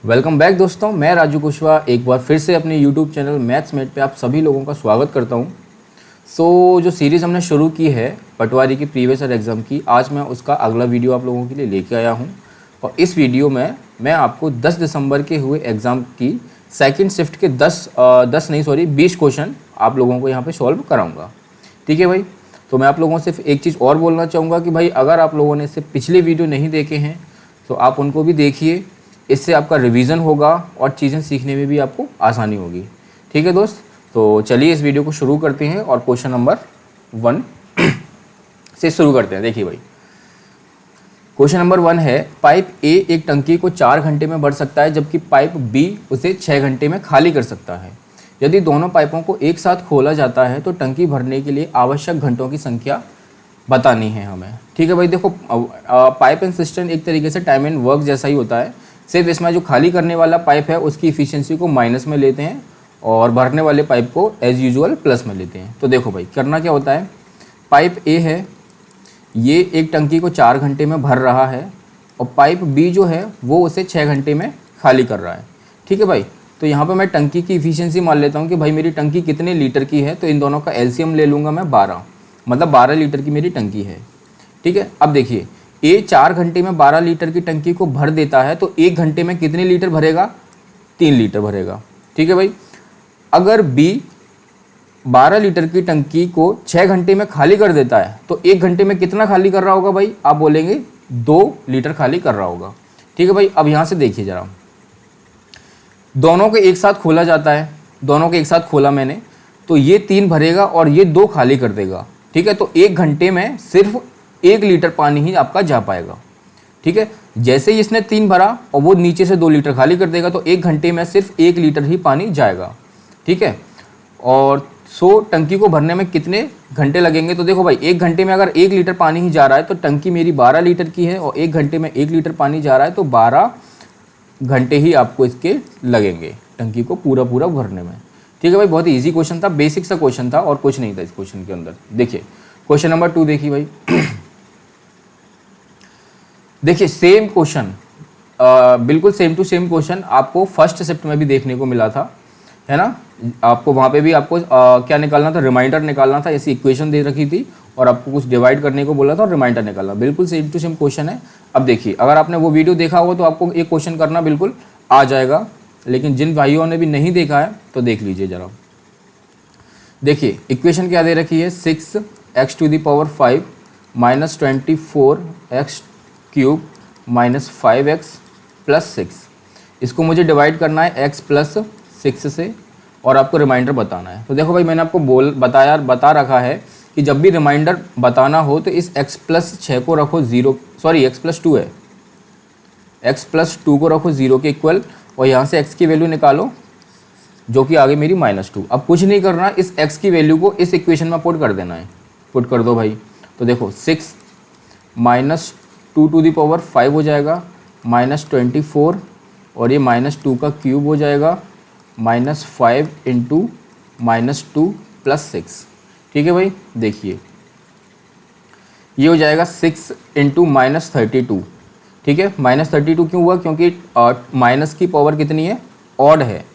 Welcome back दोस्तों, मैं राजू कुशवाहा एक बार फिर से अपने यूट्यूब चैनल मैथ्समेट पे आप सभी लोगों का स्वागत करता हूं। जो सीरीज़ हमने शुरू की है पटवारी की प्रीवियस ईयर एग्ज़ाम की, आज मैं उसका अगला वीडियो आप लोगों के लिए लेके आया हूं। और इस वीडियो में मैं आपको 10 दिसंबर के हुए एग्ज़ाम की सेकेंड शिफ्ट के 20 क्वेश्चन आप लोगों को यहाँ पर सॉल्व कराऊँगा। ठीक है भाई। तो मैं आप लोगों से एक चीज़ और बोलना चाहूँगा कि भाई अगर आप लोगों ने इससे पिछले वीडियो नहीं देखे हैं तो आप उनको भी देखिए। इससे आपका रिवीजन होगा और चीज़ें सीखने में भी आपको आसानी होगी। ठीक है दोस्त, तो चलिए इस वीडियो को शुरू करते हैं और क्वेश्चन नंबर 1 से शुरू करते हैं। देखिए भाई, क्वेश्चन नंबर 1 है, पाइप ए एक टंकी को 4 घंटे में भर सकता है जबकि पाइप बी उसे 6 घंटे में खाली कर सकता है। यदि दोनों पाइपों को एक साथ खोला जाता है तो टंकी भरने के लिए आवश्यक घंटों की संख्या बतानी है हमें। ठीक है भाई। देखो, पाइप एंड सिस्टम एक तरीके से टाइम एंड वर्क जैसा ही होता है, सिर्फ इसमें जो खाली करने वाला पाइप है उसकी इफिशियंसी को माइनस में लेते हैं और भरने वाले पाइप को एज यूजुअल प्लस में लेते हैं। तो देखो भाई, करना क्या होता है, पाइप ए है, ये एक टंकी को 4 घंटे में भर रहा है और पाइप बी जो है वो उसे 6 घंटे में खाली कर रहा है। ठीक है भाई। तो यहाँ पर मैं टंकी की इफिशियंसी मान लेता हूँ कि भाई मेरी टंकी कितने लीटर की है, तो इन दोनों का एलसीएम ले लूँगा मैं 12, मतलब 12 लीटर की मेरी टंकी है। ठीक है। अब देखिए, ए 4 घंटे में 12 लीटर की टंकी को भर देता है तो 1 घंटे में कितने लीटर भरेगा, 3 लीटर भरेगा। ठीक है भाई। अगर बी 12 लीटर की टंकी को 6 घंटे में खाली कर देता है तो 1 घंटे में कितना खाली कर रहा होगा भाई, आप बोलेंगे 2 लीटर खाली कर रहा होगा। ठीक है भाई। अब यहाँ से देखिए जरा, दोनों को एक साथ खोला जाता है, दोनों को एक साथ खोला मैंने, तो ये 3 भरेगा और ये 2 खाली कर देगा। ठीक है। तो 1 घंटे में सिर्फ 1 लीटर पानी ही आपका जा पाएगा। ठीक है। जैसे ही इसने 3 भरा और वो नीचे से 2 लीटर खाली कर देगा तो 1 घंटे में सिर्फ 1 लीटर ही पानी जाएगा। ठीक है। और टंकी को भरने में कितने घंटे लगेंगे, तो देखो भाई 1 घंटे में अगर 1 लीटर पानी ही जा रहा है तो टंकी मेरी 12 लीटर की है और 1 घंटे में 1 लीटर पानी जा रहा है तो 12 घंटे ही आपको इसके लगेंगे टंकी को पूरा भरने में। ठीक है भाई। बहुत ही ईजी क्वेश्चन था, बेसिक सा क्वेश्चन था और कुछ नहीं था इस क्वेश्चन के अंदर। देखिए क्वेश्चन नंबर 2 देखिए भाई। देखिए सेम क्वेश्चन, बिल्कुल सेम टू सेम क्वेश्चन आपको फर्स्ट शिफ्ट में भी देखने को मिला था, है ना। आपको वहाँ पे भी आपको क्या निकालना था, रिमाइंडर निकालना था। ऐसी इक्वेशन दे रखी थी और आपको कुछ डिवाइड करने को बोला था और रिमाइंडर निकालना। बिल्कुल सेम टू सेम क्वेश्चन है। अब देखिए, अगर आपने वो वीडियो देखा होगा तो आपको एक क्वेश्चन करना बिल्कुल आ जाएगा, लेकिन जिन भाइयों ने भी नहीं देखा है तो देख लीजिए जरा। देखिए इक्वेशन क्या दे रखी है, 6x⁵ minus 24x³ minus 5x plus 6। इसको मुझे डिवाइड करना है x प्लस 6 से और आपको रिमाइंडर बताना है। तो देखो भाई, मैंने आपको बता रखा है कि जब भी रिमाइंडर बताना हो तो इस x प्लस 6 को रखो 0, सॉरी x प्लस 2 है, x प्लस 2 को रखो 0 के इक्वल और यहाँ से x की वैल्यू निकालो जो कि आगे मेरी -2। अब कुछ नहीं करना, इस x की वैल्यू को इस इक्वेशन में पुट कर देना है। पुट कर दो भाई। तो देखो 6 माइनस 2⁵ हो जाएगा, -24 और ये -2 का क्यूब हो जाएगा, -5 इंटू -2 प्लस 6। ठीक है भाई। देखिए ये हो जाएगा 6 इंटू -32। ठीक है। -32 क्यों हुआ, क्योंकि माइनस की पावर कितनी है, ऑड है,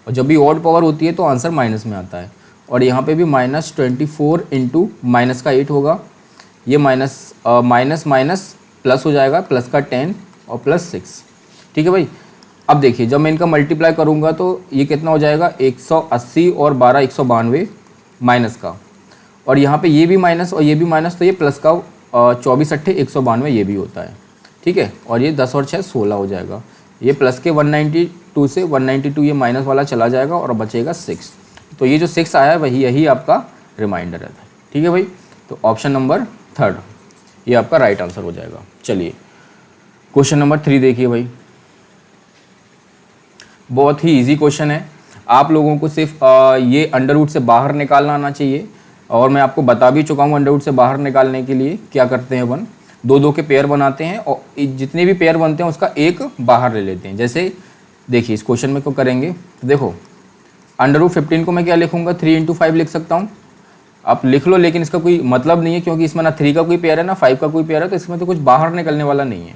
और जब भी ऑड पावर होती है तो आंसर माइनस में आता है। और यहाँ पे भी -24 इंटू माइनस का 8 होगा, ये माइनस प्लस हो जाएगा, प्लस का 10 और प्लस 6। ठीक है भाई। अब देखिए जब मैं इनका मल्टीप्लाई करूँगा तो ये कितना हो जाएगा, 180 और 12 192 माइनस का, और यहाँ पे ये भी माइनस और ये भी माइनस, तो ये प्लस का 24 × 8 192 ये भी होता है। ठीक है। और ये 10 और 6 16 हो जाएगा। ये प्लस के 192 से 192 ये माइनस वाला चला जाएगा और बचेगा 6। तो ये जो 6 आया है वही यही आपका रिमाइंडर है। ठीक है भाई। तो ऑप्शन नंबर 3 ये आपका राइट आंसर हो जाएगा। चलिए क्वेश्चन नंबर 3 देखिए भाई। बहुत ही इजी क्वेश्चन है, आप लोगों को सिर्फ ये अंडर रूट से बाहर निकालना आना चाहिए, और मैं आपको बता भी चुका हूँ अंडर रूट से बाहर निकालने के लिए क्या करते हैं, 2 के पेयर बनाते हैं और जितने भी पेयर बनते हैं उसका एक बाहर ले लेते हैं। जैसे देखिए इस क्वेश्चन में को करेंगे तो देखो √15 को मैं क्या लिखूंगा, 3 × 5 लिख सकता हूँ। आप लिख लो, लेकिन इसका कोई मतलब नहीं है क्योंकि इसमें ना 3 का कोई पेयर है ना 5 का कोई पेयर है, तो इसमें तो कुछ बाहर निकलने वाला नहीं है।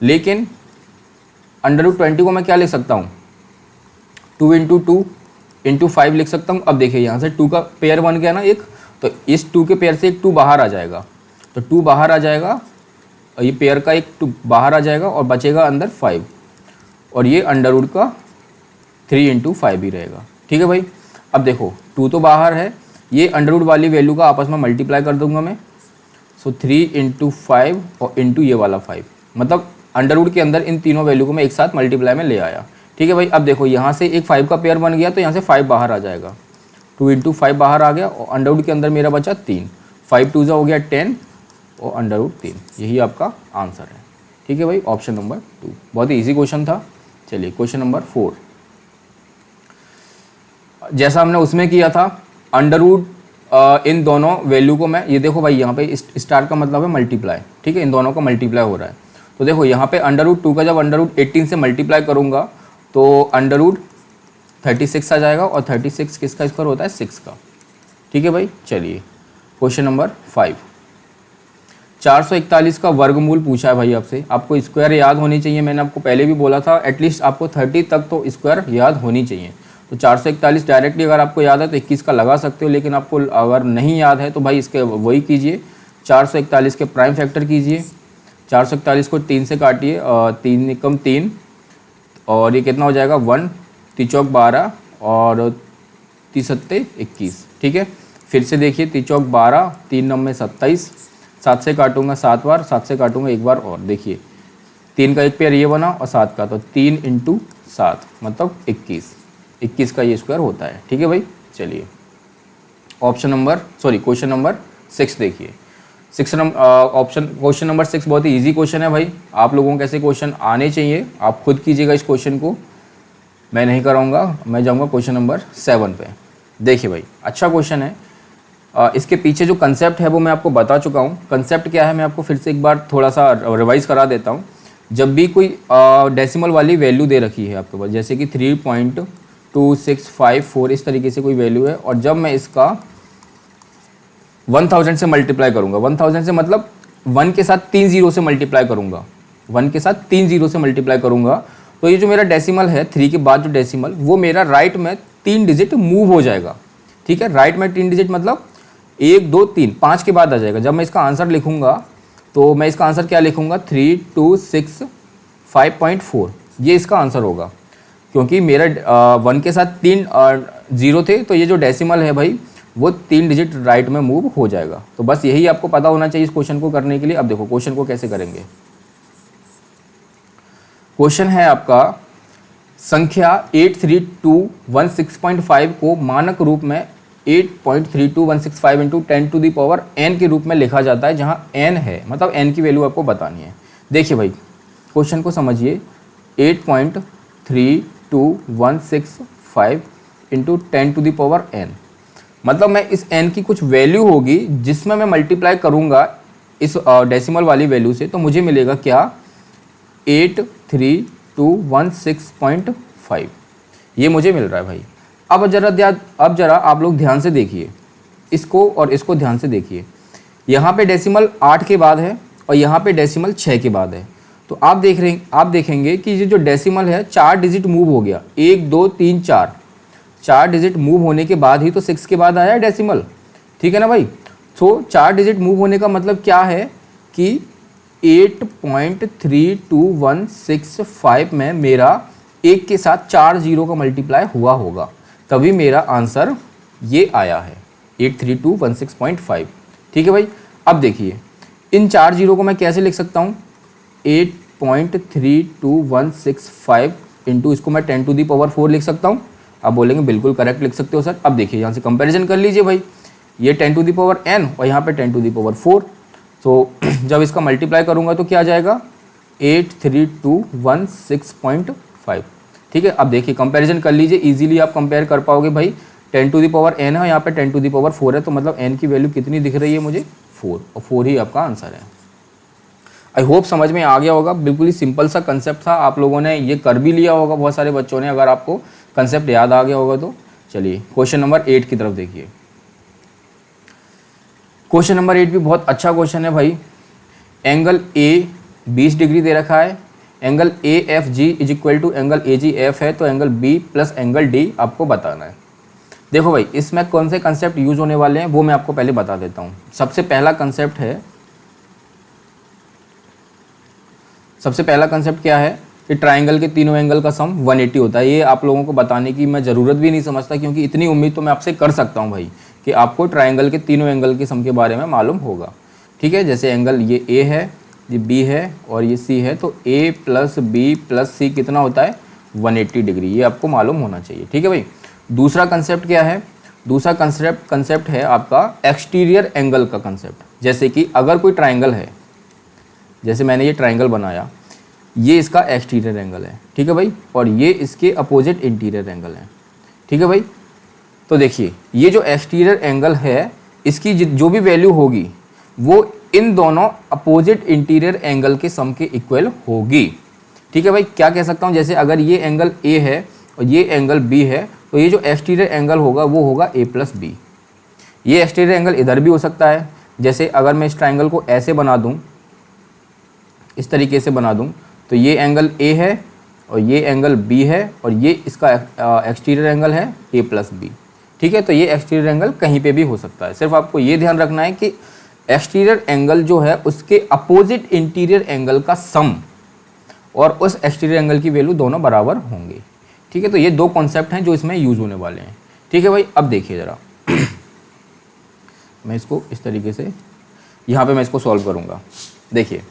लेकिन √20 को मैं क्या लिख सकता हूँ, 2 इंटू 2 इंटू 5 लिख सकता हूँ। अब देखिए यहाँ से 2 का पेयर बन गया ना एक, तो इस 2 के पेयर से एक 2 बाहर आ जाएगा, तो 2 बाहर आ जाएगा, ये पेयर का एक 2 बाहर आ जाएगा और बचेगा अंदर 5, और ये अंडर का 3 इंटू 5 ही रहेगा। ठीक है भाई। अब देखो 2 तो बाहर है, ये अंडर वाली वैल्यू का आपस में मल्टीप्लाई कर दूंगा मैं, सो 3 इंटू 5 और इंटू ये वाला 5, मतलब अंडर के अंदर इन तीनों वैल्यू को मैं एक साथ मल्टीप्लाई में ले आया। ठीक है भाई। अब देखो यहाँ से एक 5 का पेयर बन गया, तो यहाँ से 5 बाहर आ जाएगा, 2 इंटू 5 बाहर आ गया, और अंडर के अंदर मेरा बचा 3, 5 2 हो गया 10 और अंडर 3, यही आपका आंसर है। ठीक है भाई, ऑप्शन नंबर 2। बहुत ही ईजी क्वेश्चन था। चलिए क्वेश्चन नंबर 4, जैसा हमने उसमें किया था, अंडर इन दोनों वैल्यू को मैं, ये देखो भाई यहाँ पे स्टार का मतलब है मल्टीप्लाई, ठीक है, इन दोनों का मल्टीप्लाई हो रहा है। तो देखो यहाँ पे √2 का जब √18 से मल्टीप्लाई करूँगा तो √36 आ जाएगा, और 36 किसका स्क्वायर होता है, 6 का। ठीक है भाई। चलिए क्वेश्चन नंबर 5, 441 का वर्गमूल पूछा है भाई आपसे। आपको स्क्वायर याद होनी चाहिए, मैंने आपको पहले भी बोला था, एटलीस्ट आपको 30 तक तो स्क्वायर याद होनी चाहिए। तो 441 डायरेक्टली अगर आपको याद है तो 21 का लगा सकते हो, लेकिन आपको अगर नहीं याद है तो भाई इसके वही कीजिए, 441 के प्राइम फैक्टर कीजिए, 441 को 3 से काटिए, 3 एकम 3, और ये कितना हो जाएगा 1, 3 चौक 12 और 3 सत्ते 21। ठीक है, फिर से देखिए 3 चौक 12, 3 9 में 27, 7 से काटूंगा 7 बार, 7 से काटूंगा एक बार, और देखिए 3 का एक पेयर ये बना और 7 का, तो 3 इंटू 7 मतलब 21 का ये स्क्वायर होता है। ठीक है भाई। चलिए क्वेश्चन नंबर 6 देखिए। क्वेश्चन नंबर 6 बहुत ही इजी क्वेश्चन है भाई, आप लोगों को ऐसे क्वेश्चन आने चाहिए, आप खुद कीजिएगा इस क्वेश्चन को, मैं नहीं कराऊंगा। मैं जाऊंगा क्वेश्चन नंबर 7 पे। देखिए भाई अच्छा क्वेश्चन है, इसके पीछे जो कंसेप्ट है वो मैं आपको बता चुका हूँ। कंसेप्ट क्या है मैं आपको फिर से एक बार थोड़ा सा रिवाइज करा देता हूँ। जब भी कोई डेसिमल वाली वैल्यू दे रखी है आपके पास, जैसे कि 3.2654 इस तरीके से कोई वैल्यू है, और जब मैं इसका 1000 से मल्टीप्लाई करूंगा, 1000 से मतलब 1 के साथ 3 जीरो से मल्टीप्लाई करूंगा, 1 के साथ 3 जीरो से मल्टीप्लाई करूंगा, तो ये जो मेरा डेसिमल है 3 के बाद जो डेसिमल, वो मेरा राइट में 3 डिजिट मूव हो जाएगा। ठीक है, राइट में 3 डिजिट मतलब 1 2 3 5 के बाद आ जाएगा। जब मैं इसका आंसर लिखूंगा तो मैं इसका आंसर क्या लिखूंगा, 3265.4, ये इसका आंसर होगा, क्योंकि मेरा 1 के साथ 3 जीरो थे, तो ये जो डेसिमल है भाई वो 3 डिजिट राइट में मूव हो जाएगा। तो बस यही आपको पता होना चाहिए इस क्वेश्चन को करने के लिए। अब देखो क्वेश्चन को कैसे करेंगे। क्वेश्चन है आपका, संख्या 83216.5 को मानक रूप में 8.32165 इंटू 10⁻n के रूप में लिखा जाता है, जहां n है, मतलब n की वैल्यू आपको बतानी है। देखिए भाई क्वेश्चन को समझिए, 8.32165 इंटू 10⁻n, मतलब मैं इस n की कुछ वैल्यू होगी जिसमें मैं मल्टीप्लाई करूंगा इस डेसिमल वाली वैल्यू से, तो मुझे मिलेगा क्या, 83216.5, ये मुझे मिल रहा है भाई। अब जरा आप लोग ध्यान से देखिए इसको, और इसको ध्यान से देखिए। यहाँ पे डेसिमल 8 के बाद है और यहाँ पे डेसिमल 6 के बाद है, तो आप देखेंगे कि ये जो डेसिमल है 4 डिजिट मूव हो गया, 1 2 3 4 डिजिट मूव होने के बाद ही तो 6 के बाद आया है डेसिमल। ठीक है ना भाई। तो 4 डिजिट मूव होने का मतलब क्या है कि 8.32165 में मेरा 1 के साथ 4 जीरो का मल्टीप्लाई हुआ होगा, तभी मेरा आंसर ये आया है 83216.5। ठीक है भाई। अब देखिए इन 4 जीरो को मैं कैसे लिख सकता हूँ, 8.32165 इंटू इसको मैं 10⁻4 लिख सकता हूँ। आप बोलेंगे बिल्कुल करेक्ट लिख सकते हो सर। अब देखिए यहाँ से कंपैरिजन कर लीजिए भाई, ये 10⁻n और यहाँ पे 10⁻4, तो जब इसका मल्टीप्लाई करूँगा तो क्या आ जाएगा, 83216.5। ठीक है, अब देखिए कंपैरिजन कर लीजिए, इजीली आप कंपेयर कर पाओगे भाई। 10⁻n है, यहाँ पे 10⁻4 है, तो मतलब n की वैल्यू कितनी दिख रही है मुझे, 4, और 4 ही आपका आंसर है। आई होप समझ में आ गया होगा, बिल्कुल ही सिंपल सा कंसेप्ट था, आप लोगों ने ये कर भी लिया होगा बहुत सारे बच्चों ने, अगर आपको कंसेप्ट याद आ गया होगा तो। चलिए क्वेश्चन नंबर 8 की तरफ देखिए। क्वेश्चन नंबर 8 भी बहुत अच्छा क्वेश्चन है भाई। एंगल ए 20 डिग्री दे रखा है, angle A F G is equal to angle A G F है, तो angle B plus angle D आपको बताना है। देखो भाई, इसमें कौन से कंसेप्ट यूज होने वाले हैं वो मैं आपको पहले बता देता हूँ। सबसे पहला कंसेप्ट क्या है कि ट्राइंगल के तीनों एंगल का सम 180 होता है। ये आप लोगों को बताने की मैं ज़रूरत भी नहीं समझता, क्योंकि इतनी उम्मीद तो मैं आपसे कर सकता हूँ भाई कि आपको ट्राइंगल के तीनों एंगल के सम के बारे में मालूम होगा। ठीक है, जैसे एंगल ये ए है, ये बी है और ये सी है, तो ए प्लस बी प्लस सी कितना होता है 180 डिग्री, ये आपको मालूम होना चाहिए। ठीक है भाई, दूसरा कंसेप्ट क्या है? दूसरा कंसेप्ट है आपका एक्सटीरियर एंगल का कंसेप्ट। जैसे कि अगर कोई ट्राइंगल है, जैसे मैंने ये ट्राइंगल बनाया, ये इसका एक्सटीरियर एंगल है, ठीक है भाई, और ये इसके अपोजिट इंटीरियर एंगल है। ठीक है भाई, तो देखिए ये जो एक्सटीरियर एंगल है, इसकी जो भी वैल्यू होगी वो इन दोनों अपोजिट इंटीरियर एंगल के सम के इक्वल होगी। ठीक है भाई, क्या कह सकता हूँ, जैसे अगर ये एंगल ए है और ये एंगल बी है, तो ये जो एक्सटीरियर एंगल होगा वो होगा ए प्लस बी। ये एक्सटीरियर एंगल इधर भी हो सकता है, जैसे अगर मैं इस ट्राइंगल को ऐसे बना दूँ, इस तरीके से बना दूँ, तो ये एंगल ए है और ये एंगल बी है और ये इसका एक्सटीरियर एंगल है ए प्लस बी। ठीक है, तो ये एक्सटीरियर एंगल कहीं पे भी हो सकता है। सिर्फ आपको ये ध्यान रखना है कि एक्सटीरियर एंगल जो है उसके अपोजिट इंटीरियर एंगल का सम और उस एक्सटीरियर एंगल की वैल्यू दोनों बराबर होंगे। ठीक है, तो ये दो कॉन्सेप्ट हैं जो इसमें यूज होने वाले हैं। ठीक है भाई, अब देखिए ज़रा मैं इसको इस तरीके से यहाँ पे मैं इसको सॉल्व करूँगा। देखिए,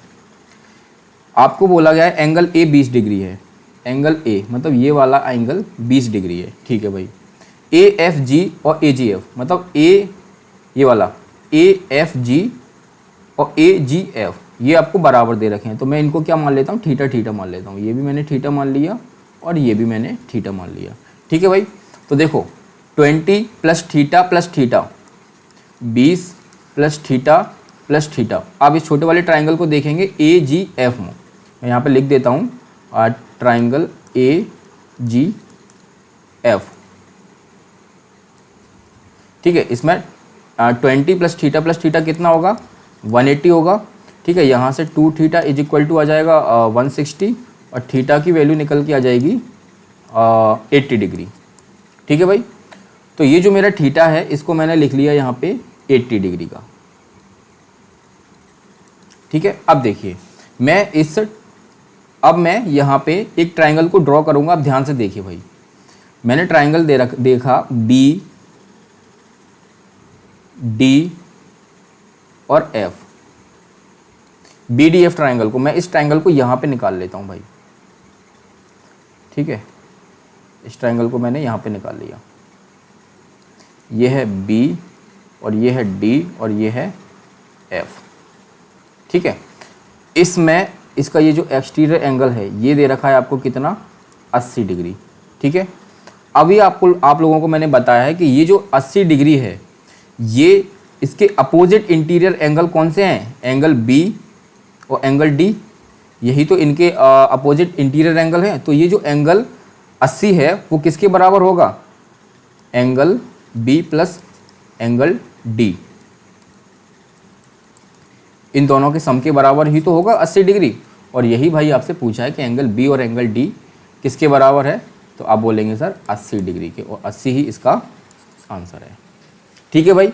आपको बोला गया है एंगल ए 20 डिग्री है, एंगल ए मतलब ये वाला एंगल 20 डिग्री है। ठीक है भाई, ए एफ जी और ए जी एफ मतलब ए, ये वाला ए एफ जी और ए जी एफ ये आपको बराबर दे रखे हैं, तो मैं इनको क्या मान लेता हूँ, थीटा थीटा मान लेता हूँ। ये भी मैंने थीटा मान लिया और ये भी मैंने थीटा मान लिया। ठीक है भाई, तो देखो 20 plus theta 20 plus theta plus theta. आप इस छोटे वाले ट्राइंगल को देखेंगे ए जी एफ में, मैं यहाँ पे लिख देता हूँ ट्राइंगल ए जी एफ। ठीक है, इसमें 20 प्लस थीटा कितना होगा 180 होगा। ठीक है, यहाँ से 2 थीटा इज इक्वल टू आ जाएगा 160 और थीटा की वैल्यू निकल के आ जाएगी 80 डिग्री। ठीक है भाई, तो ये जो मेरा थीटा है इसको मैंने लिख लिया यहाँ पे 80 डिग्री का। ठीक है, अब देखिए अब मैं यहाँ पे एक ट्राइंगल को ड्रॉ करूँगा। अब ध्यान से देखिए भाई, मैंने ट्राइंगल देखा बी डी और F, B D F triangle को मैं इस ट्राइंगल को यहाँ पे निकाल लेता हूँ भाई। ठीक है, इस ट्राइंगल को मैंने यहाँ पे निकाल लिया। ये है बी और ये है डी और ये है एफ। ठीक है, इसमें इसका ये जो एक्सटीरियर एंगल है ये दे रखा है आपको कितना 80 डिग्री। ठीक है, अभी आप लोगों को मैंने बताया है कि ये जो 80 डिग्री है ये इसके अपोजिट इंटीरियर एंगल कौन से हैं, एंगल बी और एंगल डी, यही तो इनके अपोजिट इंटीरियर एंगल है। तो ये जो एंगल 80 है वो किसके बराबर होगा, angle B plus angle D, इन दोनों के सम के बराबर ही तो होगा 80 डिग्री। और यही भाई आपसे पूछा है कि एंगल बी और एंगल डी किसके बराबर है, तो आप बोलेंगे सर 80 डिग्री के, और 80 ही इसका आंसर है। ठीक है भाई,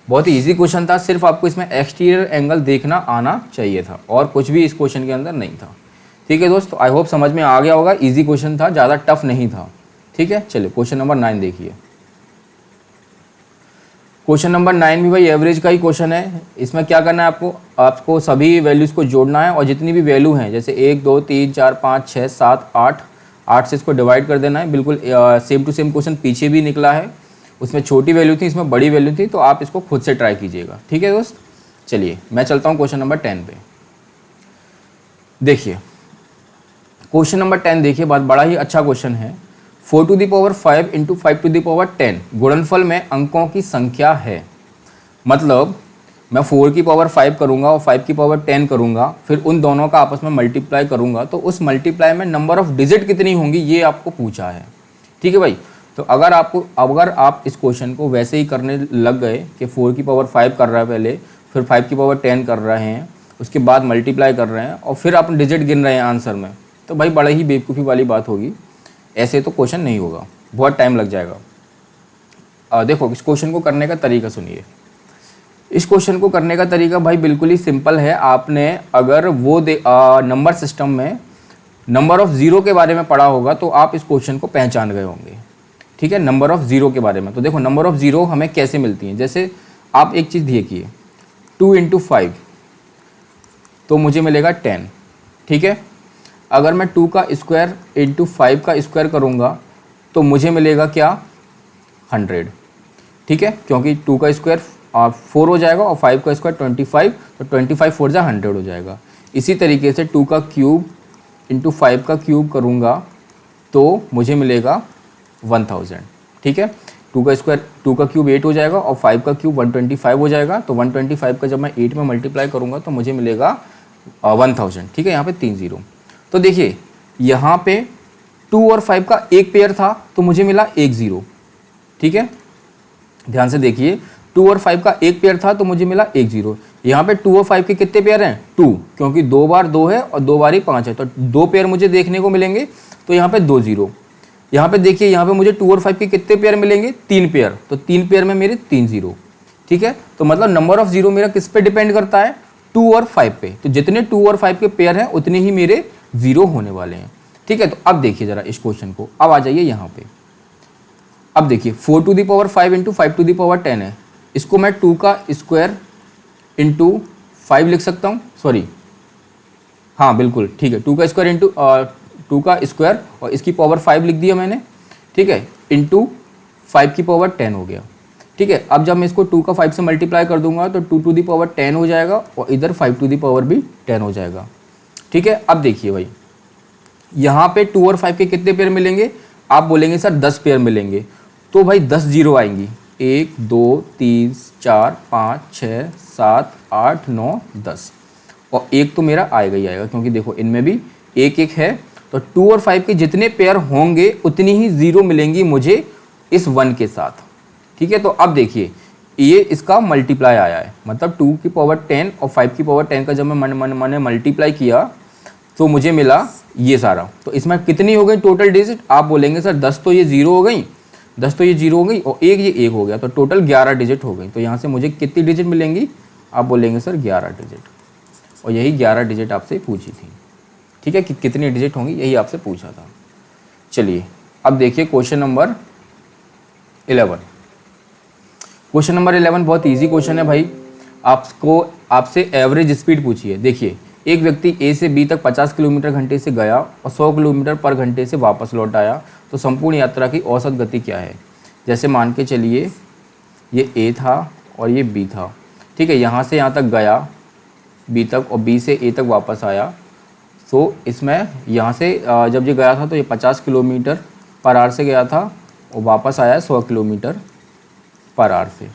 बहुत ही इजी क्वेश्चन था, सिर्फ आपको इसमें एक्सटीरियर एंगल देखना आना चाहिए था और कुछ भी इस क्वेश्चन के अंदर नहीं था। ठीक है दोस्तों, आई होप समझ में आ गया होगा, इजी क्वेश्चन था, ज़्यादा टफ नहीं था। ठीक है, चलिए क्वेश्चन नंबर 9 देखिए। क्वेश्चन नंबर 9 भी भाई एवरेज का ही क्वेश्चन है। इसमें क्या करना है आपको सभी वैल्यूज़ को जोड़ना है और जितनी भी वैल्यू हैं जैसे 1 2 3 4 5 6 7 8 से इसको डिवाइड कर देना है। बिल्कुल सेम टू सेम क्वेश्चन पीछे भी निकला है, उसमें छोटी वैल्यू थी, इसमें बड़ी वैल्यू थी, तो आप इसको खुद से ट्राई कीजिएगा। ठीक है दोस्त, चलिए मैं चलता हूँ क्वेश्चन नंबर 10 पे। देखिए क्वेश्चन नंबर 10 देखिए, बहुत बड़ा ही अच्छा क्वेश्चन है। 4 to the power 5 into 5 to the power 10 गुणनफल में अंकों की संख्या है। मतलब मैं 4 की पावर 5 करूँगा और 5 की पावर 10 करूँगा, फिर उन दोनों का आपस में मल्टीप्लाई करूँगा, तो उस मल्टीप्लाई में नंबर ऑफ डिजिट कितनी होंगी ये आपको पूछा है। ठीक है भाई, तो अगर आप इस क्वेश्चन को वैसे ही करने लग गए कि 4 की पावर 5 कर रहा है पहले, फिर 5 की पावर 10 कर रहे हैं, उसके बाद मल्टीप्लाई कर रहे हैं और फिर आप डिजिट गिन रहे हैं आंसर में, तो भाई बड़ा ही बेवकूफ़ी वाली बात होगी, ऐसे तो क्वेश्चन नहीं होगा, बहुत टाइम लग जाएगा। देखो इस क्वेश्चन को करने का तरीका सुनिए। इस क्वेश्चन को करने का तरीका भाई बिल्कुल ही सिंपल है। आपने अगर वो नंबर सिस्टम में नंबर ऑफ ज़ीरो के बारे में पढ़ा होगा तो आप इस क्वेश्चन को पहचान गए होंगे, ठीक है। नंबर ऑफ ज़ीरो के बारे में तो देखो नंबर ऑफ ज़ीरो हमें कैसे मिलती हैं। जैसे आप एक चीज़ देखिए, 2 × 5 तो मुझे मिलेगा 10, ठीक है। अगर मैं 2 का स्क्वायर इंटू 5 का स्क्वायर करूँगा तो मुझे मिलेगा क्या, 100, ठीक है, क्योंकि 2 का स्क्वायर 4 हो जाएगा और 5 का स्क्वायर 25, तो 25 4 जा 100 हो जाएगा। इसी तरीके से 2 का क्यूब इंटू 5 का क्यूब करूँगा तो मुझे मिलेगा 1000, ठीक है। 2 का स्क्वायर 2 का क्यूब 8 हो जाएगा और 5 का क्यूब 125 हो जाएगा, तो 125 का जब मैं 8 में मल्टीप्लाई करूँगा तो मुझे मिलेगा 1000, ठीक है। यहाँ पे 3 0। तो देखिए यहाँ पे 2 और 5 का एक पेयर था तो मुझे मिला 1 0, ठीक है। ध्यान से देखिए 2 और 5 का एक पेयर था तो मुझे मिला 1 0। यहाँ पे 2 और 5 के कितने पेयर हैं, 2, क्योंकि 2 बार 2 है और 2 बार ही 5 है, तो 2 पेयर मुझे देखने को मिलेंगे, तो यहाँ पे 2 0। यहाँ पे देखिए यहाँ पे मुझे 2 और 5 के कितने पेयर मिलेंगे, 3 पेयर, तो 3 पेयर में मेरे 3 0, ठीक है। तो मतलब नंबर ऑफ जीरो मेरा किस पे डिपेंड करता है, 2 और 5 पे। तो जितने 2 और 5 के पेयर हैं उतने ही मेरे 0 होने वाले हैं, ठीक है। तो अब देखिए जरा इस क्वेश्चन को, अब आ जाइए यहाँ पे। अब देखिए 4 to the power 5 into 5 to the power 10 है, इसको मैं 2 का स्क्वायर इंटू 5 लिख सकता हूँ, सॉरी हाँ बिल्कुल ठीक है, 2 का स्क्वायर इंटू 2 का स्क्वायर और इसकी पावर 5 लिख दिया मैंने, ठीक है, इंटू 5 की पावर 10 हो गया, ठीक है। अब जब मैं इसको 2 का 5 से मल्टीप्लाई कर दूंगा तो 2 टू दी पावर 10 हो जाएगा और इधर 5 टू दी पावर भी 10 हो जाएगा, ठीक है। अब देखिए भाई यहाँ पे 2 और 5 के कितने पेयर मिलेंगे, आप बोलेंगे सर 10 पेयर मिलेंगे, तो भाई 10 जीरो आएंगी, 1 2 3 4 5 6 7 8 9 10 और एक तो मेरा आएगा ही आएगा, क्योंकि देखो इनमें भी एक एक है। तो 2 और 5 के जितने पेयर होंगे उतनी ही जीरो मिलेंगी मुझे इस 1 के साथ, ठीक है। तो अब देखिए ये इसका मल्टीप्लाई आया है, मतलब 2 की पावर 10 और 5 की पावर 10 का जब मैं मैंने मल्टीप्लाई किया तो मुझे मिला ये सारा। तो इसमें कितनी हो गई टोटल डिजिट, आप बोलेंगे सर 10 तो ये जीरो हो गई, 10 तो ये जीरो हो गई और एक ये एक हो गया, तो टोटल 11 डिजिट हो गई। तो यहाँ से मुझे कितनी डिजिट मिलेंगी, आप बोलेंगे सर 11 डिजिट, और यही 11 डिजिट आपसे पूछी थी, ठीक है, कि कितनी डिजिट होंगी यही आपसे पूछा था। चलिए अब देखिए क्वेश्चन नंबर 11। क्वेश्चन नंबर 11 बहुत इजी क्वेश्चन है भाई। आपसे एवरेज स्पीड पूछी है। देखिए एक व्यक्ति ए से बी तक 50 किलोमीटर घंटे से गया और 100 किलोमीटर पर घंटे से वापस लौट आया, तो संपूर्ण यात्रा की औसत गति क्या है। जैसे मान के चलिए ये ए था और ये बी था, ठीक है, यहाँ से यहाँ तक गया बी तक और बी से ए तक वापस आया। तो इसमें यहाँ से जब ये गया था तो ये 50 किलोमीटर पर आवर से गया था और वापस आया 100 किलोमीटर पर आवर से,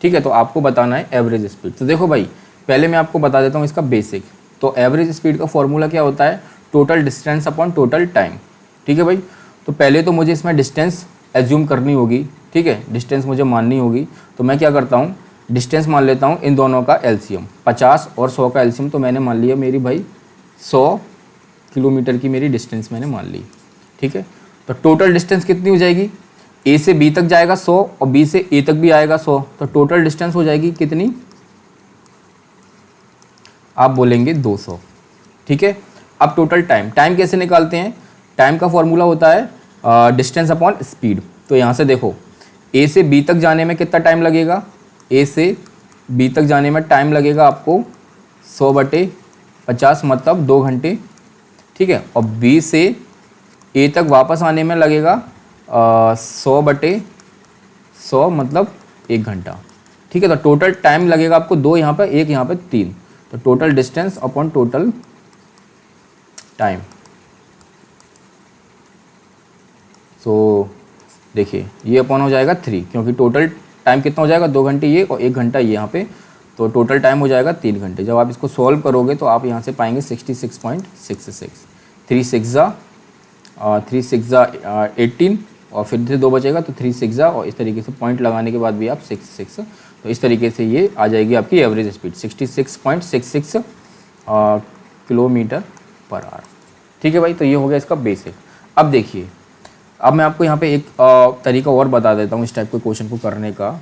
ठीक है। तो आपको बताना है एवरेज स्पीड। तो देखो भाई पहले मैं आपको बता देता हूँ इसका बेसिक। तो एवरेज स्पीड का फॉर्मूला क्या होता है, total distance upon total time, ठीक है भाई। तो पहले तो मुझे इसमें डिस्टेंस एज्यूम करनी होगी, ठीक है, डिस्टेंस मुझे माननी होगी। तो मैं क्या करता हूँ, डिस्टेंस मान लेता हूँ इन दोनों का एलसीएम, 50 और 100 का एलसीएम। तो मैंने मान लिया मेरी भाई 100 किलोमीटर की मेरी डिस्टेंस मैंने मान ली, ठीक है। तो टोटल डिस्टेंस कितनी हो जाएगी, ए से बी तक जाएगा 100 और बी से ए तक भी आएगा 100, तो टोटल डिस्टेंस हो जाएगी कितनी, आप बोलेंगे 200, ठीक है। अब टोटल टाइम कैसे निकालते हैं, टाइम का फॉर्मूला होता है डिस्टेंस अपॉन स्पीड। तो यहाँ से देखो ए से बी तक जाने में कितना टाइम लगेगा, ए से बी तक जाने में टाइम लगेगा आपको 100/50 मतलब 2 घंटे, ठीक है। और बी से ए तक वापस आने में लगेगा 100/100 मतलब 1 घंटा, ठीक है। तो टोटल टाइम लगेगा आपको 2 यहाँ पे, 1 यहाँ पे 3, तो total distance upon total time. So देखिए ये अपॉन हो जाएगा 3, क्योंकि टोटल टाइम कितना हो जाएगा 2 घंटे ये और 1 घंटा ये यहाँ पे, तो टोटल टाइम हो जाएगा 3 घंटे। जब आप इसको सॉल्व करोगे तो आप यहाँ से पाएंगे 66.66, 3 6 18 और फिर से 2 बचेगा तो 3 6 और इस तरीके से पॉइंट लगाने के बाद भी आप 6 तो इस तरीके से ये आ जाएगी आपकी average speed 66.66 kilometre per hour. ठीक है भाई, तो ये हो गया इसका बेसिक। अब देखिए, अब मैं आपको यहाँ पे एक तरीका और बता देता हूँ इस टाइप के क्वेश्चन को करने का।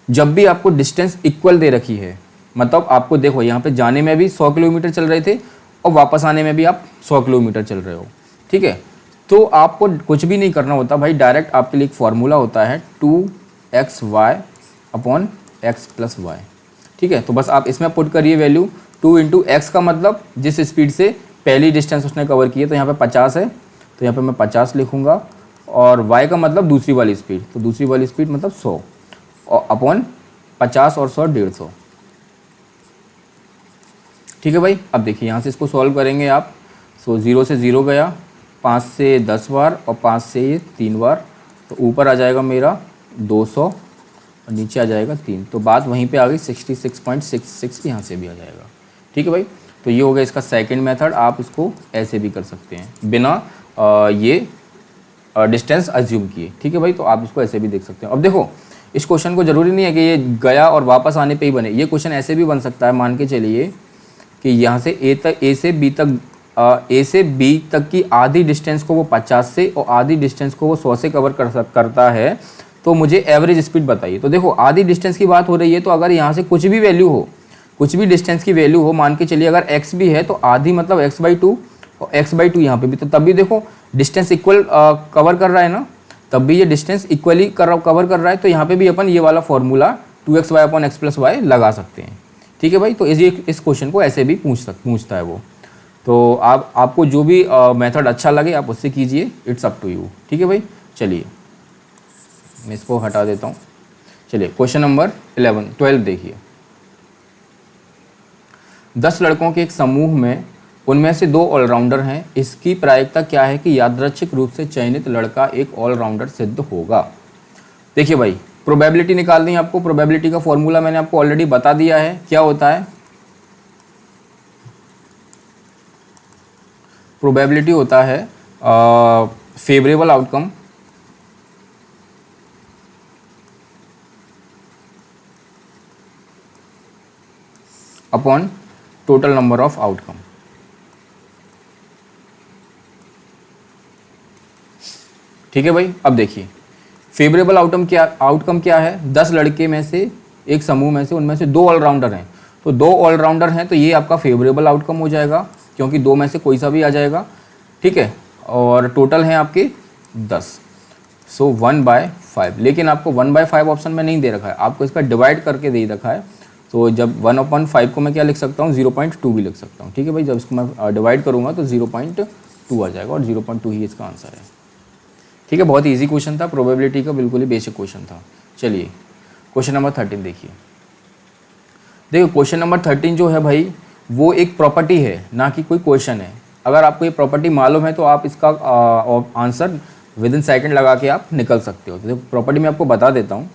जब भी आपको डिस्टेंस इक्वल दे रखी है, मतलब आपको देखो यहाँ पे जाने में भी 100 किलोमीटर चल रहे थे और वापस आने में भी आप 100 किलोमीटर चल रहे हो, ठीक है, तो आपको कुछ भी नहीं करना होता भाई, डायरेक्ट आपके लिए एक फॉर्मूला होता है 2xy upon x plus Y, ठीक है। तो बस आप इसमें पुट करिए वैल्यू 2 इंटू एक्स का मतलब जिस स्पीड से पहली डिस्टेंस उसने कवर की है, तो यहाँ पे 50 है, तो यहाँ पे मैं 50 लिखूँगा, और y का मतलब दूसरी वाली स्पीड, तो दूसरी वाली स्पीड मतलब 100, और अपॉन 50 और 100 150, ठीक है भाई। अब देखिए यहाँ से इसको सॉल्व करेंगे आप, सो 0 से 0 गया, 5 से 10 बार और 5 से ये 3 बार, तो ऊपर आ जाएगा मेरा 200 और नीचे आ जाएगा 3, तो बात वहीं पे आ गई 66.66 यहाँ से भी आ जाएगा, ठीक है भाई। तो ये हो गया इसका सेकंड मेथड। आप इसको ऐसे भी कर सकते हैं बिना ये डिस्टेंस अज्यूम किए, ठीक है भाई, तो आप इसको ऐसे भी देख सकते हैं। अब देखो इस क्वेश्चन को ज़रूरी नहीं है कि ये गया और वापस आने पे ही बने, ये क्वेश्चन ऐसे भी बन सकता है, मान के चलिए कि यहाँ से ए से बी तक की आधी डिस्टेंस को वो 50 से और आधी डिस्टेंस को वो 100 से कवर करता है, तो मुझे एवरेज स्पीड बताइए। तो देखो आधी डिस्टेंस की बात हो रही है, तो अगर यहाँ से कुछ भी वैल्यू हो, कुछ भी डिस्टेंस की वैल्यू हो, मान के चलिए अगर x भी है तो आधी मतलब x/2 और x/2 यहाँ पे भी, तो तब भी देखो डिस्टेंस इक्वल कवर कर रहा है ना, तब भी ये डिस्टेंस इक्वली कवर कर रहा है, तो यहाँ पे भी अपन ये वाला formula 2xy upon x plus y लगा सकते हैं, ठीक है भाई। तो इस क्वेश्चन को ऐसे भी पूछता है वो। तो आपको जो भी मेथड अच्छा लगे आप उससे कीजिए, इट्स अप टू यू, ठीक है भाई। चलिए मैं इसको हटा देता हूँ। चलिए क्वेश्चन नंबर 12 देखिए। 10 लड़कों के एक समूह में उनमें से 2 ऑलराउंडर हैं, इसकी प्रायिकता क्या है कि यादृच्छिक रूप से चयनित लड़का एक ऑलराउंडर सिद्ध होगा। देखिए भाई प्रोबेबिलिटी निकालनी है आपको, प्रोबेबिलिटी का फॉर्मूला मैंने आपको ऑलरेडी बता दिया है, क्या होता है, प्रोबेबिलिटी होता है favourable outcome upon total number of outcome, ठीक है भाई। अब देखिए फेवरेबल आउटकम क्या है, 10 लड़के में से एक समूह में से उनमें से 2 ऑलराउंडर हैं, तो 2 ऑलराउंडर हैं तो ये आपका फेवरेबल आउटकम हो जाएगा, क्योंकि 2 में से कोई सा भी आ जाएगा, ठीक है। और टोटल हैं आपके 10, सो 1/5, लेकिन आपको 1/5 ऑप्शन में नहीं दे रखा है, आपको इसका डिवाइड करके दे रखा है। तो जब 1/5 को मैं क्या लिख सकता हूँ, 0.2 भी लिख सकता हूँ, ठीक है भाई। जब इसको मैं डिवाइड करूँगा तो 0.2 आ जाएगा, और 0.2 ही इसका आंसर है, ठीक है। बहुत ईजी क्वेश्चन था, प्रोबेबिलिटी का बिल्कुल ही बेसिक क्वेश्चन था। चलिए क्वेश्चन नंबर 13 देखिए। देखिए क्वेश्चन नंबर 13 जो है भाई वो एक प्रॉपर्टी है, ना कि कोई क्वेश्चन है। अगर आपको ये प्रॉपर्टी मालूम है तो आप इसका आंसर विद इन सेकेंड लगा के आप निकल सकते हो। तो प्रॉपर्टी मैं आपको बता देता हूँ।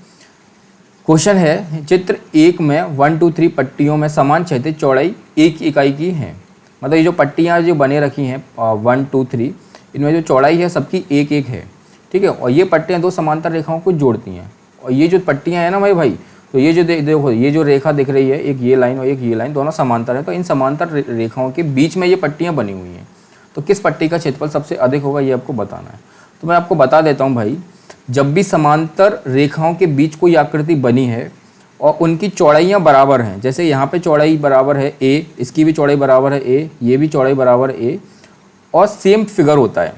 क्वेश्चन है चित्र 1 में 1 2 3 पट्टियों में समान क्षैतिज चौड़ाई एक इकाई की है, मतलब ये जो पट्टियाँ जो बने रखी हैं 1 2 3, इनमें जो चौड़ाई है सबकी एक एक है, ठीक है। और ये पट्टियाँ 2 समांतर रेखाओं को जोड़ती हैं, और ये जो पट्टियाँ हैं ना भाई, तो ये जो देखो ये जो रेखा दिख रही है, एक ये लाइन और एक ये लाइन, दोनों समांतर है, तो इन समांतर रेखाओं के बीच में ये पट्टियाँ बनी हुई हैं। तो किस पट्टी का क्षेत्रफल सबसे अधिक होगा ये आपको बताना है। तो मैं आपको बता देता हूँ भाई, जब भी समांतर रेखाओं के बीच कोई आकृति बनी है और उनकी चौड़ाइयाँ बराबर हैं, जैसे यहाँ पे चौड़ाई बराबर है ए, इसकी भी चौड़ाई बराबर है ए, ये भी चौड़ाई बराबर है ए, और सेम फिगर होता है।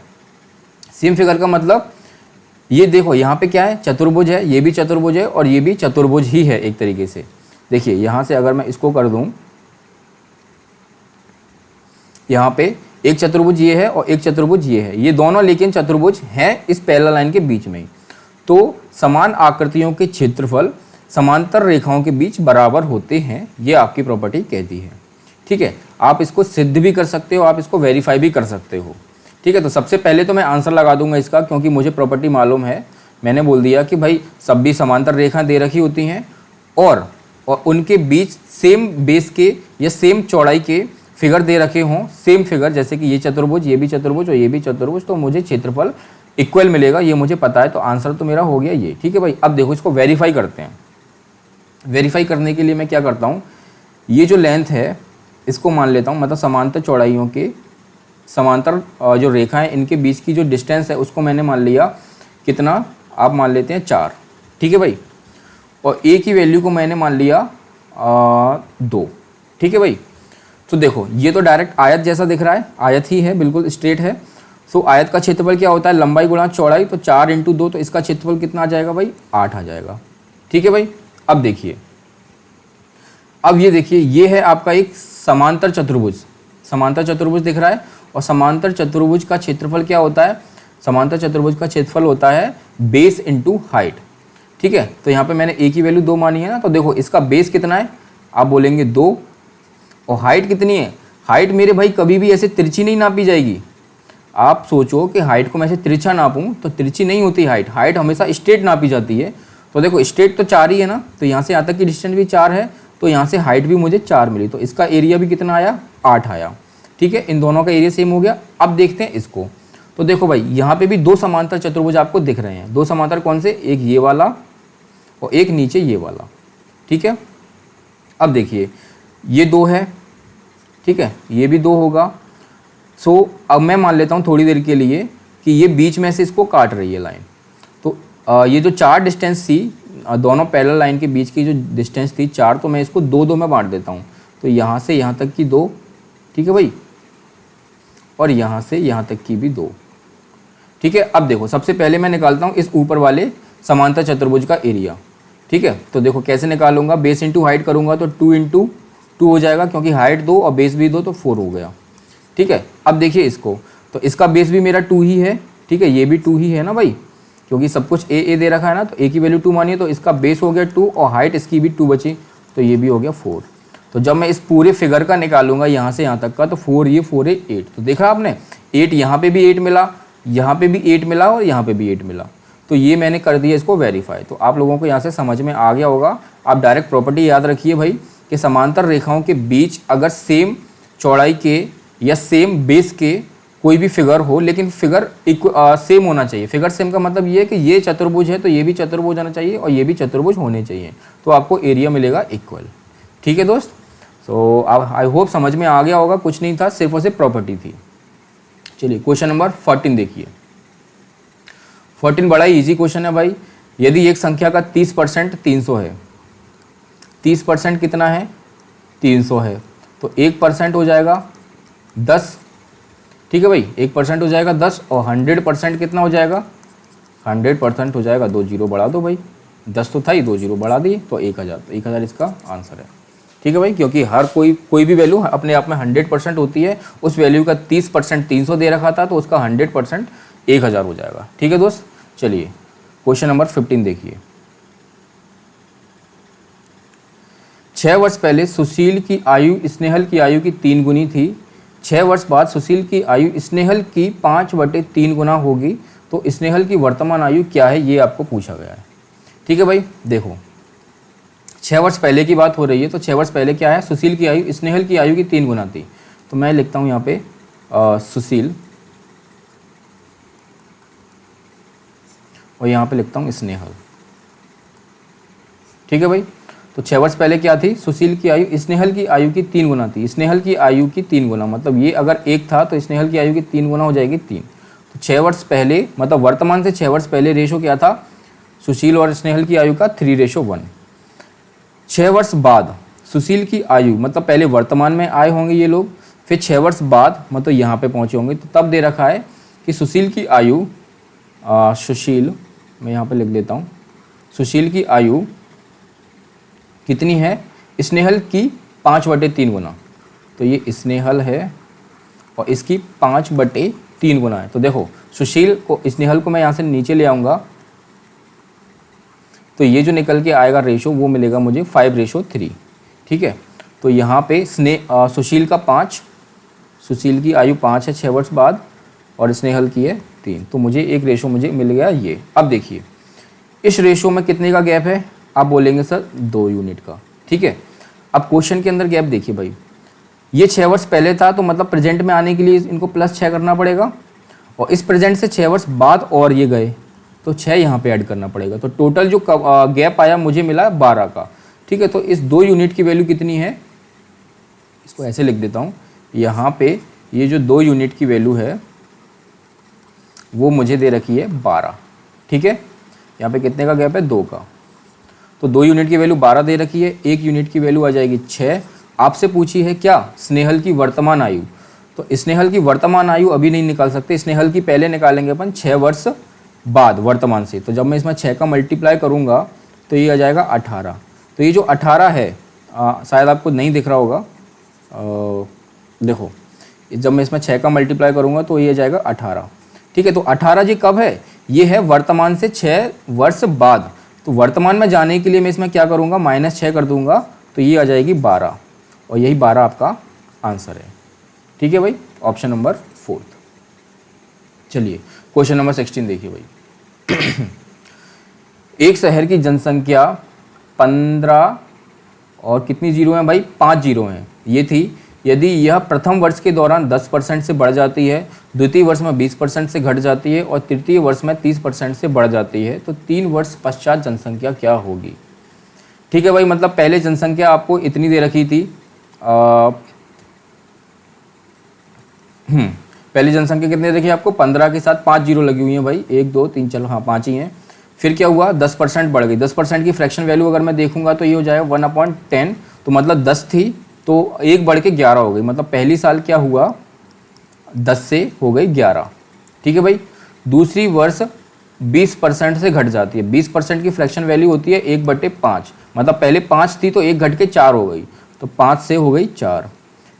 सेम फिगर का मतलब ये देखो यहाँ पे क्या है, चतुर्भुज है, ये भी चतुर्भुज है और ये भी चतुर्भुज ही है एक तरीके से। देखिए यहाँ से अगर मैं इसको कर दूं, यहाँ पे एक चतुर्भुज ये है और एक चतुर्भुज ये है, ये दोनों लेकिन चतुर्भुज हैं इस पैरेलल लाइन के बीच में ही। तो समान आकृतियों के क्षेत्रफल समांतर रेखाओं के बीच बराबर होते हैं, ये आपकी प्रॉपर्टी कहती है, ठीक है। आप इसको सिद्ध भी कर सकते हो, आप इसको वेरीफाई भी कर सकते हो, ठीक है। तो सबसे पहले तो मैं आंसर लगा दूंगा इसका, क्योंकि मुझे प्रॉपर्टी मालूम है। मैंने बोल दिया कि भाई सब भी समांतर रेखाएं दे रखी होती हैं और उनके बीच सेम बेस के या सेम चौड़ाई के फिगर दे रखे हों, सेम फिगर, जैसे कि ये चतुर्भुज, ये भी चतुर्भुज और ये भी चतुर्भुज, तो मुझे क्षेत्रफल इक्वल मिलेगा, ये मुझे पता है। तो आंसर तो मेरा हो गया ये, ठीक है भाई। अब देखो इसको वेरीफाई करते हैं। वेरीफाई करने के लिए मैं क्या करता हूँ, ये जो लेंथ है इसको मान लेता हूँ, मतलब समांतर चौड़ाइयों के समांतर जो रेखा है इनके बीच की जो डिस्टेंस है उसको मैंने मान लिया कितना, आप मान लेते हैं 4, ठीक है भाई। और ए की वैल्यू को मैंने मान लिया 2, ठीक है भाई। तो देखो ये तो डायरेक्ट आयत जैसा दिख रहा है, आयत ही है, बिल्कुल स्ट्रेट है। सो आयत का क्षेत्रफल क्या होता है, लंबाई गुणा चौड़ाई, तो 4 × 2, तो इसका क्षेत्रफल कितना आ जाएगा भाई, 8 आ जाएगा, ठीक है भाई। अब देखिए, अब ये देखिए, ये है आपका एक समांतर चतुर्भुज, समांतर चतुर्भुज दिख रहा है। और समांतर चतुर्भुज का क्षेत्रफल क्या होता है, समांतर चतुर्भुज का क्षेत्रफल होता है बेस इंटू हाइट, ठीक है। तो यहाँ पे मैंने ए की वैल्यू 2 मानी है ना, तो देखो इसका बेस कितना है, आप बोलेंगे 2, और हाइट कितनी है, हाइट मेरे भाई कभी भी ऐसे तिरछी नहीं नापी जाएगी। आप सोचो कि हाइट को मैं ऐसे तिरछा नापूं तो तिरछी नहीं होती हाइट, हाइट हमेशा स्ट्रेट नापी जाती है। तो देखो स्ट्रेट तो 4 ही है ना, तो यहाँ से यहाँ तक की डिस्टेंस भी 4 है, तो यहाँ से हाइट भी मुझे 4 मिली, तो इसका एरिया भी कितना आया, 8 आया, ठीक है। इन दोनों का एरिया सेम हो गया। अब देखते हैं इसको, तो देखो भाई यहाँ पे भी 2 समांतर चतुर्भुज आपको दिख रहे हैं। 2 समांतर कौन से, एक ये वाला और एक नीचे ये वाला, ठीक है। अब देखिए ये 2 है, ठीक है, ये भी 2 होगा। सो अब मैं मान लेता हूँ थोड़ी देर के लिए कि ये बीच में से इसको काट रही है लाइन। तो ये जो 4 डिस्टेंस थी, दोनों पैरेलल लाइन के बीच की जो डिस्टेंस थी 4, तो मैं इसको 2 में बांट देता हूँ। तो यहाँ से यहाँ तक की 2, ठीक है भाई, और यहाँ से यहाँ तक की भी 2, ठीक है। अब देखो सबसे पहले मैं निकालता हूँ इस ऊपर वाले समांतर चतुर्भुज का एरिया, ठीक है। तो देखो कैसे निकालूंगा, बेस इंटू हाइट करूँगा तो 2 × 2 हो जाएगा, क्योंकि हाइट 2 और बेस भी 2, तो 4 हो गया, ठीक है। अब देखिए इसको, तो इसका बेस भी मेरा 2 ही है, ठीक है, ये भी 2 ही है ना भाई, क्योंकि सब कुछ ए दे रखा है ना, तो ए की वैल्यू 2 मानिए, तो इसका बेस हो गया 2 और हाइट इसकी भी 2 बची, तो ये भी हो गया 4। तो जब मैं इस पूरे फिगर का निकालूंगा यहाँ से यहाँ तक का, तो 4 ये 4 है 8, तो देखा आपने 8, यहाँ पे भी 8 मिला, यहाँ पे भी 8 मिला और यहाँ पे भी 8 मिला, तो ये मैंने कर दिया इसको वेरीफाई। तो आप लोगों को यहाँ से समझ में आ गया होगा। आप डायरेक्ट प्रॉपर्टी याद रखिए भाई कि समांतर रेखाओं के बीच अगर सेम चौड़ाई के या सेम बेस के कोई भी फिगर हो, लेकिन फिगर सेम होना चाहिए। फिगर सेम का मतलब ये है कि ये चतुर्भुज है तो ये भी चतुर्भुज होना चाहिए और ये भी चतुर्भुज होने चाहिए, तो आपको एरिया मिलेगा इक्वल, ठीक है दोस्त। सो आई होप समझ में आ गया होगा, कुछ नहीं था, सिर्फ और सिर्फ प्रॉपर्टी थी। चलिए क्वेश्चन नंबर 14 देखिए। 14 बड़ा ही ईजी क्वेश्चन है भाई। यदि एक संख्या का 30% 300 है, 30% कितना है, 300 है, तो 1% हो जाएगा 10, ठीक है भाई, 1% हो जाएगा 10, और 100% कितना हो जाएगा, 100% हो जाएगा, 2 0 बढ़ा दो भाई, 10 तो था ही, 2 0 बढ़ा दिए, तो 1000, तो 1000 इसका आंसर है, ठीक है भाई। क्योंकि हर कोई भी वैल्यू अपने आप में 100% होती है, उस वैल्यू का 30% 300 दे रखा था, तो उसका 100% 1000 हो जाएगा, ठीक है दोस्त। चलिए क्वेश्चन नंबर 15 देखिए। 6 वर्ष पहले सुशील की आयु स्नेहल की आयु की 3 गुनी थी। 6 वर्ष बाद सुशील की आयु स्नेहल की 5/3 गुना होगी, तो स्नेहल की वर्तमान आयु क्या है, ये आपको पूछा गया है, ठीक है भाई। देखो 6 वर्ष पहले की बात हो रही है, तो 6 वर्ष पहले क्या है, सुशील की आयु स्नेहल की आयु की 3 गुना थी। तो मैं लिखता हूँ यहाँ पे सुशील, और यहाँ पे लिखता हूँ स्नेहल, ठीक है भाई। तो 6 वर्ष पहले क्या थी, सुशील की आयु स्नेहल की आयु की 3 गुना थी। स्नेहल की आयु की 3 गुना, मतलब ये अगर 1 था तो स्नेहल की आयु की 3 गुना हो जाएगी 3। तो 6 वर्ष पहले मतलब वर्तमान से 6 वर्ष पहले रेशो क्या था, सुशील और स्नेहल की आयु का 3:1। 6 वर्ष बाद सुशील की आयु, मतलब पहले वर्तमान में आए होंगे ये लोग, फिर 6 वर्ष बाद मतलब यहाँ पे पहुँचे होंगे, तो तब दे रखा है कि सुशील की आयु, सुशील मैं यहाँ पे लिख देता हूँ, सुशील की आयु कितनी है, स्नेहल की 5/3 गुना। तो ये स्नेहल है और इसकी 5/3 गुना है। तो देखो सुशील को, स्नेहल को मैं यहाँ से नीचे ले आऊँगा, तो ये जो निकल के आएगा रेशो वो मिलेगा मुझे 5:3, ठीक है। तो यहाँ पे सुशील का 5, सुशील की आयु 5 है 6 वर्ष बाद, और स्नेहल की है 3, तो मुझे एक रेशो मुझे मिल गया ये। अब देखिए इस रेशो में कितने का गैप है, आप बोलेंगे सर 2 यूनिट का, ठीक है। अब क्वेश्चन के अंदर गैप देखिए भाई, ये 6 वर्ष पहले था, तो मतलब प्रेजेंट में आने के लिए इनको +6 करना पड़ेगा, और इस प्रेजेंट से 6 वर्ष बाद और ये गए, तो 6 यहाँ पे ऐड करना पड़ेगा। तो टोटल जो गैप आया मुझे मिला 12 का, ठीक है। तो इस 2 यूनिट की वैल्यू कितनी है, इसको ऐसे लिख देता हूँ, यहाँ पे ये जो 2 यूनिट की वैल्यू है वो मुझे दे रखी है 12, ठीक है। यहाँ पे कितने का गैप है, 2 का। तो 2 यूनिट की वैल्यू 12 दे रखी है, 1 यूनिट की वैल्यू आ जाएगी 6। आपसे पूछी है क्या, स्नेहल की वर्तमान आयु। तो स्नेहल की वर्तमान आयु अभी नहीं निकाल सकते, स्नेहल की पहले निकालेंगे अपन 6 वर्ष बाद वर्तमान से। तो जब मैं इसमें 6 का मल्टीप्लाई करूँगा तो ये आ जाएगा 18। तो ये जो 18 है शायद आपको नहीं दिख रहा होगा, देखो जब मैं इसमें 6 का मल्टीप्लाई करूँगा तो ये आ जाएगा 18, ठीक है। तो 18 जी कब है, ये है वर्तमान से 6 वर्ष बाद। तो वर्तमान में जाने के लिए मैं इसमें क्या करूँगा, -6 कर दूंगा, तो ये आ जाएगी 12, और यही 12 आपका आंसर है, ठीक है भाई, ऑप्शन नंबर 4। चलिए क्वेश्चन नंबर 16 देखिए भाई। एक शहर की जनसंख्या 15 और कितनी जीरो हैं भाई, 5 जीरो हैं ये थी। यदि यह प्रथम वर्ष के दौरान 10% से बढ़ जाती है, द्वितीय वर्ष में 20% से घट जाती है और तृतीय वर्ष में 30% से बढ़ जाती है, तो 3 वर्ष पश्चात जनसंख्या क्या होगी। ठीक है भाई, मतलब पहले जनसंख्या आपको इतनी दे रखी थी, पहली जनसंख्या कितनी देखिए आपको, 15 के साथ 5 जीरो लगी हुई हैं भाई, 1 2 3 चलो हाँ 5 ही हैं। फिर क्या हुआ, 10% बढ़ गई। 10% की फ्रैक्शन वैल्यू अगर मैं देखूंगा तो ये हो जाएगा 1/10, तो मतलब 10 थी तो 1 बढ़ के 11 हो गई, मतलब पहली साल क्या हुआ 10 से हो गई 11, ठीक है भाई। दूसरी वर्ष 20% से घट जाती है, 20% की फ्रैक्शन वैल्यू होती है 1/5, मतलब पहले 5 थी तो 1 घट के 4 हो गई, तो 5 से हो गई 4,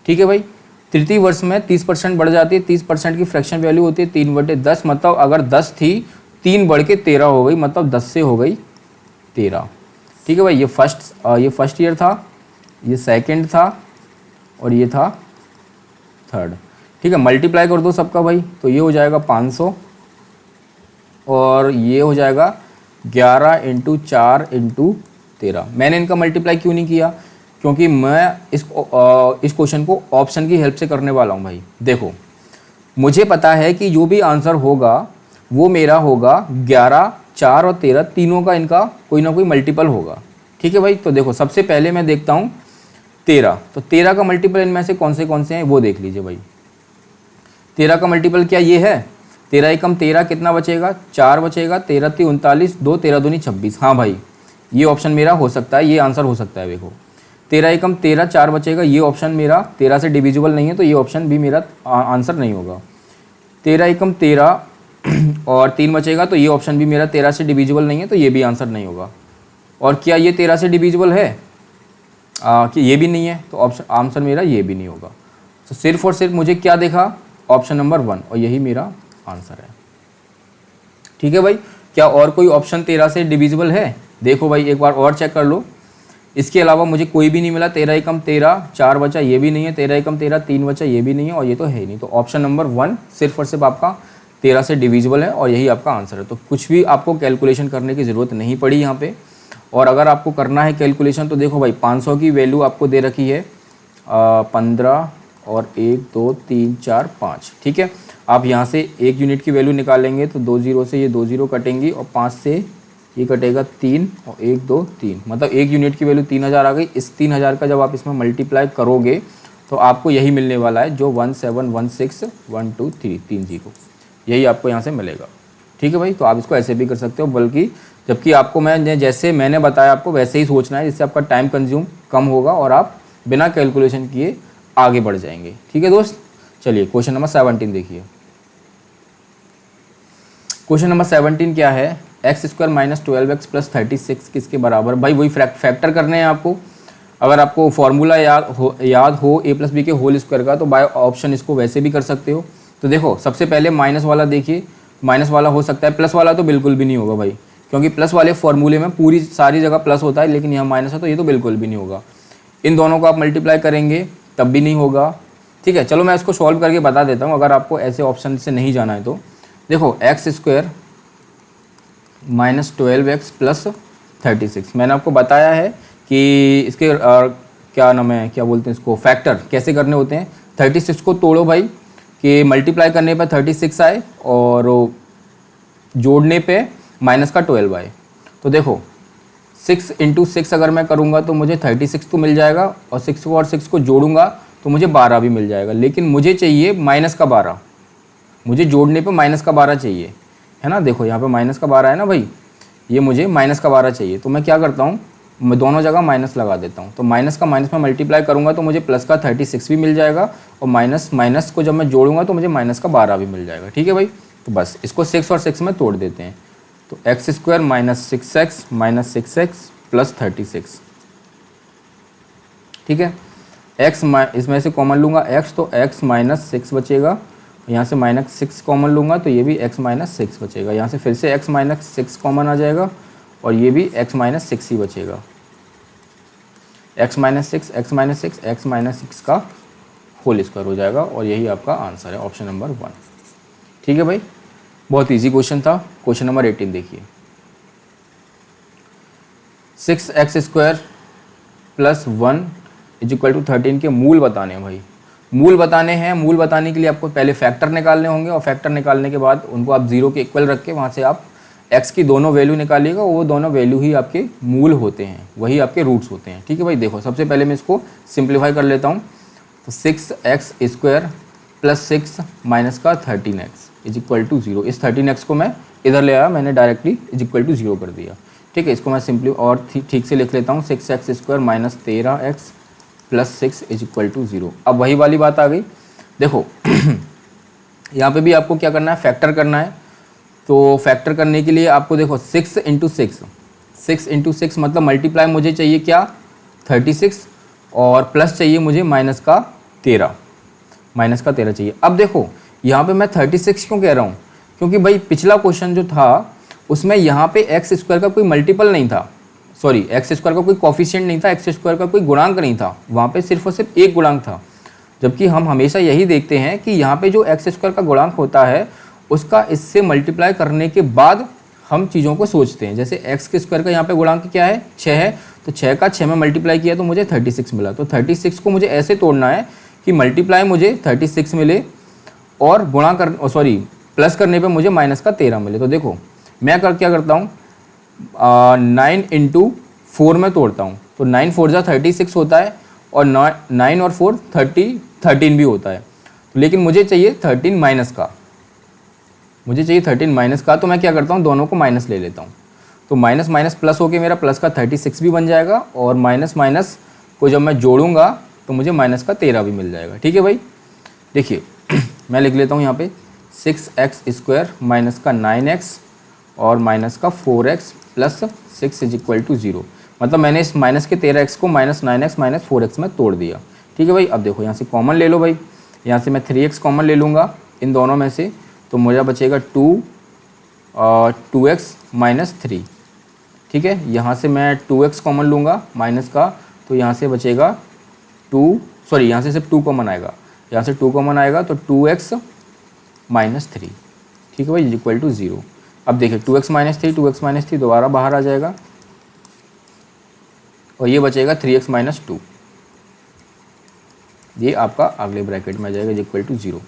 ठीक है भाई। तृतीय वर्ष में 30% बढ़ जाती है, 30% की फ्रैक्शन वैल्यू होती है 3/10, मतलब अगर 10 थी 3 बढ़ के 13 हो गई, मतलब 10 से हो गई 13, ठीक है भाई। ये फर्स्ट ईयर था, ये सेकंड था और ये था थर्ड, ठीक है। मल्टीप्लाई कर दो सबका भाई, तो ये हो जाएगा 500 और ये हो जाएगा 11 × 4 × 13। मैंने इनका मल्टीप्लाई क्यों नहीं किया, क्योंकि मैं इस क्वेश्चन को ऑप्शन की हेल्प से करने वाला हूँ भाई। देखो मुझे पता है कि जो भी आंसर होगा वो मेरा होगा 11, 4 और 13 तीनों का इनका कोई ना कोई मल्टीपल होगा, ठीक है भाई। तो देखो सबसे पहले मैं देखता हूँ 13, तो 13 का मल्टीपल इनमें से कौन से हैं वो देख लीजिए भाई। 13 का मल्टीपल क्या ये है, 13 एकम 13 कितना बचेगा, 4 बचेगा, 13 × 39, 2 13 दूनी 26। हाँ भाई ये ऑप्शन मेरा हो सकता है, ये आंसर हो सकता है। देखो 13 एकम 13, 4 बचेगा, ये ऑप्शन मेरा 13 से डिविजिबल नहीं है, तो ये ऑप्शन भी मेरा आंसर नहीं होगा। 13 एकम 13 और 3 बचेगा, तो ये ऑप्शन भी मेरा 13 से डिविजिबल नहीं है, तो ये भी आंसर नहीं होगा। और क्या ये 13 से डिविजिबल है, कि ये भी नहीं है, तो ऑप्शन आंसर मेरा ये भी नहीं होगा। तो सिर्फ और सिर्फ मुझे क्या देखा, ऑप्शन नंबर 1, और यही मेरा आंसर है, ठीक है भाई। क्या और कोई ऑप्शन 13 से डिविजिबल है, देखो भाई एक बार और चेक कर लो। इसके अलावा मुझे कोई भी नहीं मिला। 13 एकम 13, 4 बचा, ये भी नहीं है। 13 एकम 13, 3 बचा, ये भी नहीं है, और ये तो है ही नहीं। तो ऑप्शन नंबर 1 सिर्फ और सिर्फ आपका 13 से डिविजिबल है और यही आपका आंसर है। तो कुछ भी आपको कैलकुलेशन करने की ज़रूरत नहीं पड़ी यहाँ पे। और अगर आपको करना है कैलकुलेशन तो देखो भाई 500 की वैल्यू आपको दे रखी है 15 और 1 2 3 4 5, ठीक है। आप यहाँ से 1 यूनिट की वैल्यू निकालेंगे तो 2 जीरो से ये 2 जीरो कटेंगी और 5 से ये कटेगा 3 और 1 2 3, मतलब 1 यूनिट की वैल्यू 3000 आ गई। इस 3000 का जब आप इसमें मल्टीप्लाई करोगे तो आपको यही मिलने वाला है, जो 171612330, यही आपको यहाँ से मिलेगा, ठीक है भाई। तो आप इसको ऐसे भी कर सकते हो, बल्कि जबकि आपको मैं जैसे मैंने बताया आपको वैसे ही सोचना है, जिससे आपका टाइम कंज्यूम कम होगा और आप बिना कैलकुलेशन किए आगे बढ़ जाएंगे, ठीक है दोस्त। चलिए क्वेश्चन नंबर 17 देखिए। क्वेश्चन नंबर 17 क्या है, x² - 12x + 36 किसके बराबर। भाई वही फैक्टर करने हैं आपको। अगर आपको फॉर्मूला याद हो a + b के होल स्क्वायर का, तो बाय ऑप्शन इसको वैसे भी कर सकते हो। तो देखो सबसे पहले माइनस वाला देखिए, माइनस वाला हो सकता है, प्लस वाला तो बिल्कुल भी नहीं होगा भाई, क्योंकि प्लस वाले फॉर्मूले में पूरी सारी जगह प्लस होता है, लेकिन यहाँ माइनस है, तो ये तो बिल्कुल भी नहीं होगा। इन दोनों को आप मल्टीप्लाई करेंगे तब भी नहीं होगा, ठीक है। चलो मैं इसको सॉल्व करके बता देता हूँ, अगर आपको ऐसे ऑप्शन से नहीं जाना है तो। देखो x² - 12x + 36, मैंने आपको बताया है कि इसके क्या नाम है, क्या बोलते हैं इसको, फैक्टर कैसे करने होते हैं। 36 को तोड़ो भाई, कि मल्टीप्लाई करने पर 36 आए और जोड़ने पे माइनस का 12 आए। तो देखो 6 × 6 अगर मैं करूँगा तो मुझे 36 तो मिल जाएगा, और 6 को और 6 को जोड़ूंगा तो मुझे 12 भी मिल जाएगा, लेकिन मुझे चाहिए माइनस का 12, मुझे जोड़ने पे माइनस का 12 चाहिए, है ना। देखो यहाँ पे माइनस का 12 है ना भाई, ये मुझे माइनस का 12 चाहिए। तो मैं क्या करता हूँ, मैं दोनों जगह माइनस लगा देता हूँ। तो माइनस का माइनस में मल्टीप्लाई करूँगा तो मुझे प्लस का 36 भी मिल जाएगा, और माइनस माइनस को जब मैं जोड़ूंगा तो मुझे माइनस का 12 भी मिल जाएगा। ठीक है भाई, तो बस इसको 6 और 6 में तोड़ देते हैं। तो x square minus 6x minus 6x plus 36, ठीक है। x इसमें से कॉमन लूँगा x, तो x माइनस 6 बचेगा, यहाँ से माइनस 6 कॉमन लूँगा तो ये भी x माइनस 6 बचेगा, यहाँ से फिर से x माइनस 6 कॉमन आ जाएगा, और ये भी x माइनस 6 ही बचेगा। x minus 6 x minus 6 x minus 6 का होल स्क्वायर हो जाएगा, और यही आपका आंसर है, ऑप्शन नंबर 1। ठीक है भाई, बहुत इजी क्वेश्चन था। क्वेश्चन नंबर 18 देखिए, 6x square plus 1 is equal to 13 के मूल बताने हैं भाई। मूल बताने हैं, मूल बताने के लिए आपको पहले फैक्टर निकालने होंगे, और फैक्टर निकालने के बाद उनको आप 0 के इक्वल रख के वहाँ से आप x की दोनों वैल्यू निकालिएगा, वो दोनों वैल्यू ही आपके मूल होते हैं, वही आपके रूट्स होते हैं। ठीक है भाई, देखो सबसे पहले मैं इसको सिंप्लीफाई कर लेता हूँ। तो 6x स्क्वायर प्लस 6 माइनस का 13x इज इक्वल टू 0। इस 13x को मैं इधर ले आया, मैंने डायरेक्टली इज इक्वल टू 0 कर दिया। ठीक है, इसको मैं सिंपली और ठीक से लिख लेता हूँ, 6x square minus 13x plus 6 is equal to 0। अब वही वाली बात आ गई, देखो यहाँ पे भी आपको क्या करना है, फैक्टर करना है। तो फैक्टर करने के लिए आपको देखो 6 इंटू 6 मतलब मल्टीप्लाई मुझे चाहिए क्या, 36, और प्लस चाहिए मुझे माइनस का 13 चाहिए। अब देखो यहाँ पे मैं 36 क्यों कह रहा हूँ, क्योंकि भाई पिछला क्वेश्चन जो था उसमें यहाँ पे एक्स स्क्वायर का कोई मल्टीपल नहीं था, सॉरी एक्स स्क्वायर का कोई कोफिशिएंट नहीं था, एक्स स्क्वायर का कोई गुणांक नहीं था, वहाँ पे सिर्फ और सिर्फ एक गुणांक था। जबकि हम हमेशा यही देखते हैं कि यहाँ पे जो एक्स स्क्वायर का गुणांक होता है उसका इससे मल्टीप्लाई करने के बाद हम चीज़ों को सोचते हैं। जैसे एक्स के स्क्वायर का यहाँ पे गुणांक क्या है, 6 है, तो 6 का 6 में मल्टीप्लाई किया तो मुझे 36 मिला। तो 36 को मुझे ऐसे तोड़ना है कि मल्टीप्लाई मुझे 36 मिले और गुणा कर प्लस करने पे मुझे माइनस का 13 मिले। तो देखो मैं क्या करता हूँ, 9 इंटू 4 में तोड़ता हूँ। तो 9 4 जा 36 होता है, और 9 और 4 13 भी होता है। लेकिन मुझे चाहिए 13 माइनस का, तो मैं क्या करता हूँ, दोनों को माइनस ले लेता हूँ। तो माइनस माइनस प्लस होके मेरा प्लस का 36 भी बन जाएगा, और माइनस माइनस को जब मैं जोड़ूंगा तो मुझे माइनस का 13 भी मिल जाएगा। ठीक है भाई, देखिए मैं लिख लेता हूँ यहाँ पे 6x स्क्वायर माइनस का 9x और माइनस का 4x plus 6 is equal to 0। मतलब मैंने इस माइनस के 13x को माइनस 9x माइनस 4x में तोड़ दिया। ठीक है भाई, अब देखो यहाँ से कॉमन ले लो भाई, यहाँ से मैं 3x कॉमन ले लूँगा इन दोनों में से, तो मुझे बचेगा 2x माइनस 3। ठीक है, यहाँ से मैं 2x कॉमन लूँगा माइनस का, तो यहाँ से बचेगा यहाँ से सिर्फ 2 कॉमन आएगा, यहाँ से 2 कॉमन आएगा तो 2x माइनस 3। ठीक है भाई, इज इक्वल टू 0। अब देखिए 2x माइनस 3 दोबारा बाहर आ जाएगा, और ये बचेगा 3x माइनस 2, ये आपका अगले ब्रैकेट में आ जाएगा, इज इक्वल टू 0।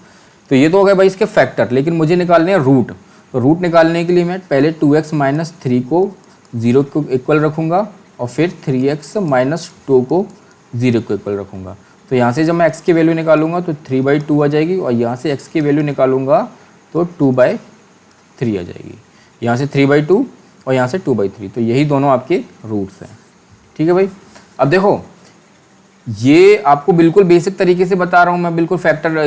तो ये तो हो गया भाई इसके फैक्टर, लेकिन मुझे निकालने हैं रूट। तो रूट निकालने के लिए मैं पहले 2x माइनस 3 को 0 को इक्वल रखूँगा, और फिर 3x माइनस 2 को 0 को इक्वल रखूँगा। तो यहाँ से जब मैं x की वैल्यू निकालूंगा तो 3/2 आ जाएगी, और यहाँ से x की वैल्यू निकालूंगा तो 2/3 आ जाएगी। यहाँ से 3/2 और यहाँ से 2/3, तो यही दोनों आपके रूट्स हैं। ठीक है भाई, अब देखो ये आपको बिल्कुल बेसिक तरीके से बता रहा हूँ मैं, बिल्कुल फैक्टर